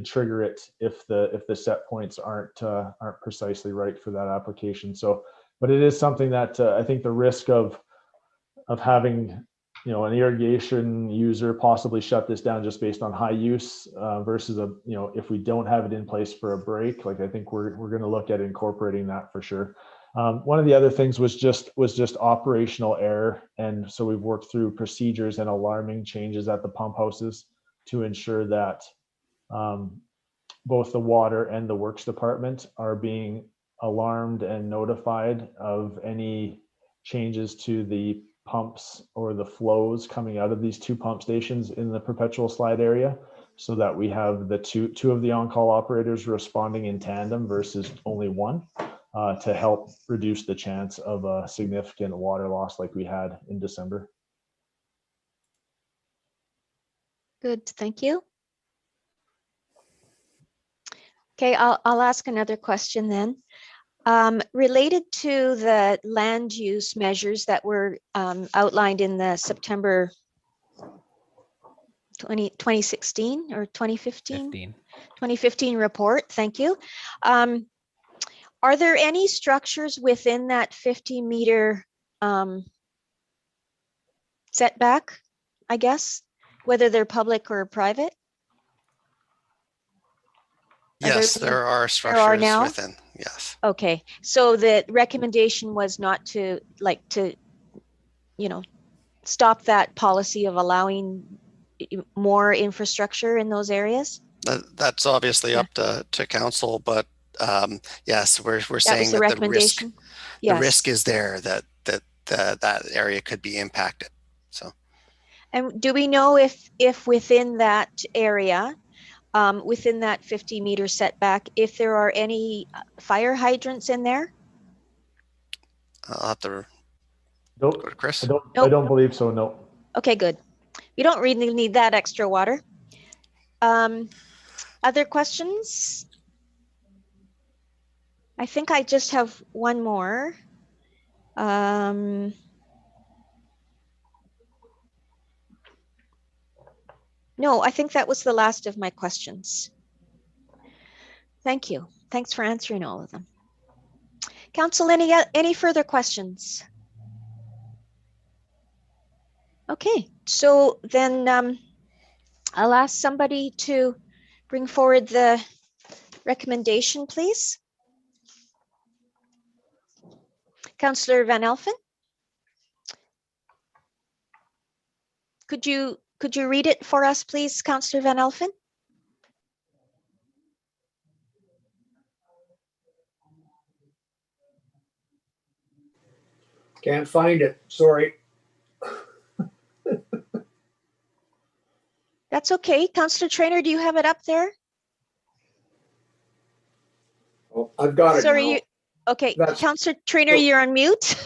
trigger it if the set points aren't precisely right for that application. So, but it is something that I think the risk of having, you know, an irrigation user possibly shut this down just based on high use versus if we don't have it in place for a break, like I think we're going to look at incorporating that for sure. One of the other things was just operational error, and so we've worked through procedures and alarming changes at the pump houses to ensure that both the water and the works department are being alarmed and notified of any changes to the pumps or the flows coming out of these 2 pump stations in the perpetual slide area, so that we have the two of the on-call operators responding in tandem versus only one, to help reduce the chance of a significant water loss like we had in December. Good, thank you. Okay, I'll ask another question then. Related to the land use measures that were outlined in the September 2016 or 2015? 2015 report, thank you. Are there any structures within that 50-meter setback, I guess, whether they're public or private? Yes, there are structures now? within, yes. Okay, so the recommendation was not to stop that policy of allowing more infrastructure in those areas? That's obviously up to council, but yes, we're saying that the risk is there that that area could be impacted. So, and do we know if within that area, within that 50-meter setback, if there are any fire hydrants in there? I'll have to go to Chris. I don't believe so, no. Okay, good. You don't really need that extra water. Other questions? I think I just have one more. No, I think that was the last of my questions. Thank you. Thanks for answering all of them. Council, any further questions? Okay, so then I'll ask somebody to bring forward the recommendation, please. Councillor Van Elfen. Could you read it for us, please, Councillor Van Elfen? Can't find it. Sorry. That's okay. Councillor Trainer, do you have it up there? Oh, I've got it Sorry, now. you, okay. That's- Councillor Trainer, you're on mute.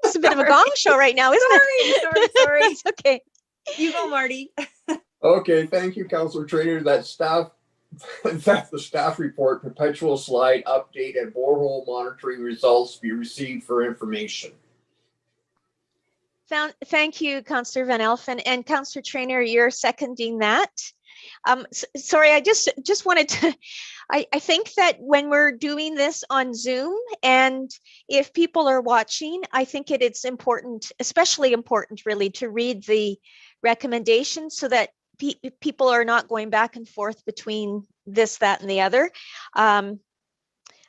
It's a bit of a gong show right now, isn't it? Sorry. It's okay. You go, Marty. Okay, thank you, Councillor Trainer. That's the staff report, perpetual slide update and borehole monitoring results be received for information. Thank you, Councillor Van Elfen, and Councillor Trainer, you're seconding that. Sorry, I just wanted to, I think that when we're doing this on Zoom, and if people are watching, I think it's important, especially important really, to read the recommendations so that people are not going back and forth between this, that, and the other.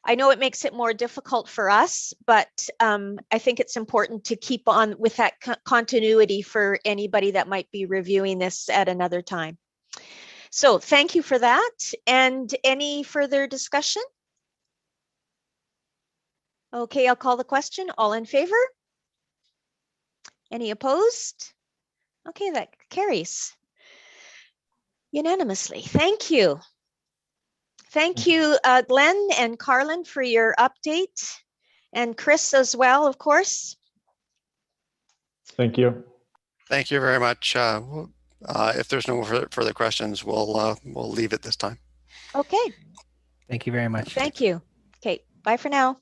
I know it makes it more difficult for us, but I think it's important to keep on with that continuity for anybody that might be reviewing this at another time. So thank you for that. And any further discussion? Okay, I'll call the question. All in favor? Any opposed? Okay, that carries unanimously. Thank you. Thank you, Glenn and Carlin, for your update, and Chris as well, of course. Thank you. Thank you very much. If there's no further questions, we'll leave it this time. Okay. Thank you very much. Thank you. Okay, bye for now.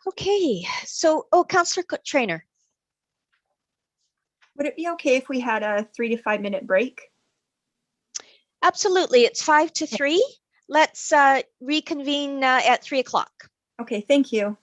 Okay, so, Councillor Trainer. Would it be okay if we had a 3 to 5 minute break? Absolutely, it's 5 to 3. Let's reconvene at 3 o'clock. Okay, thank you.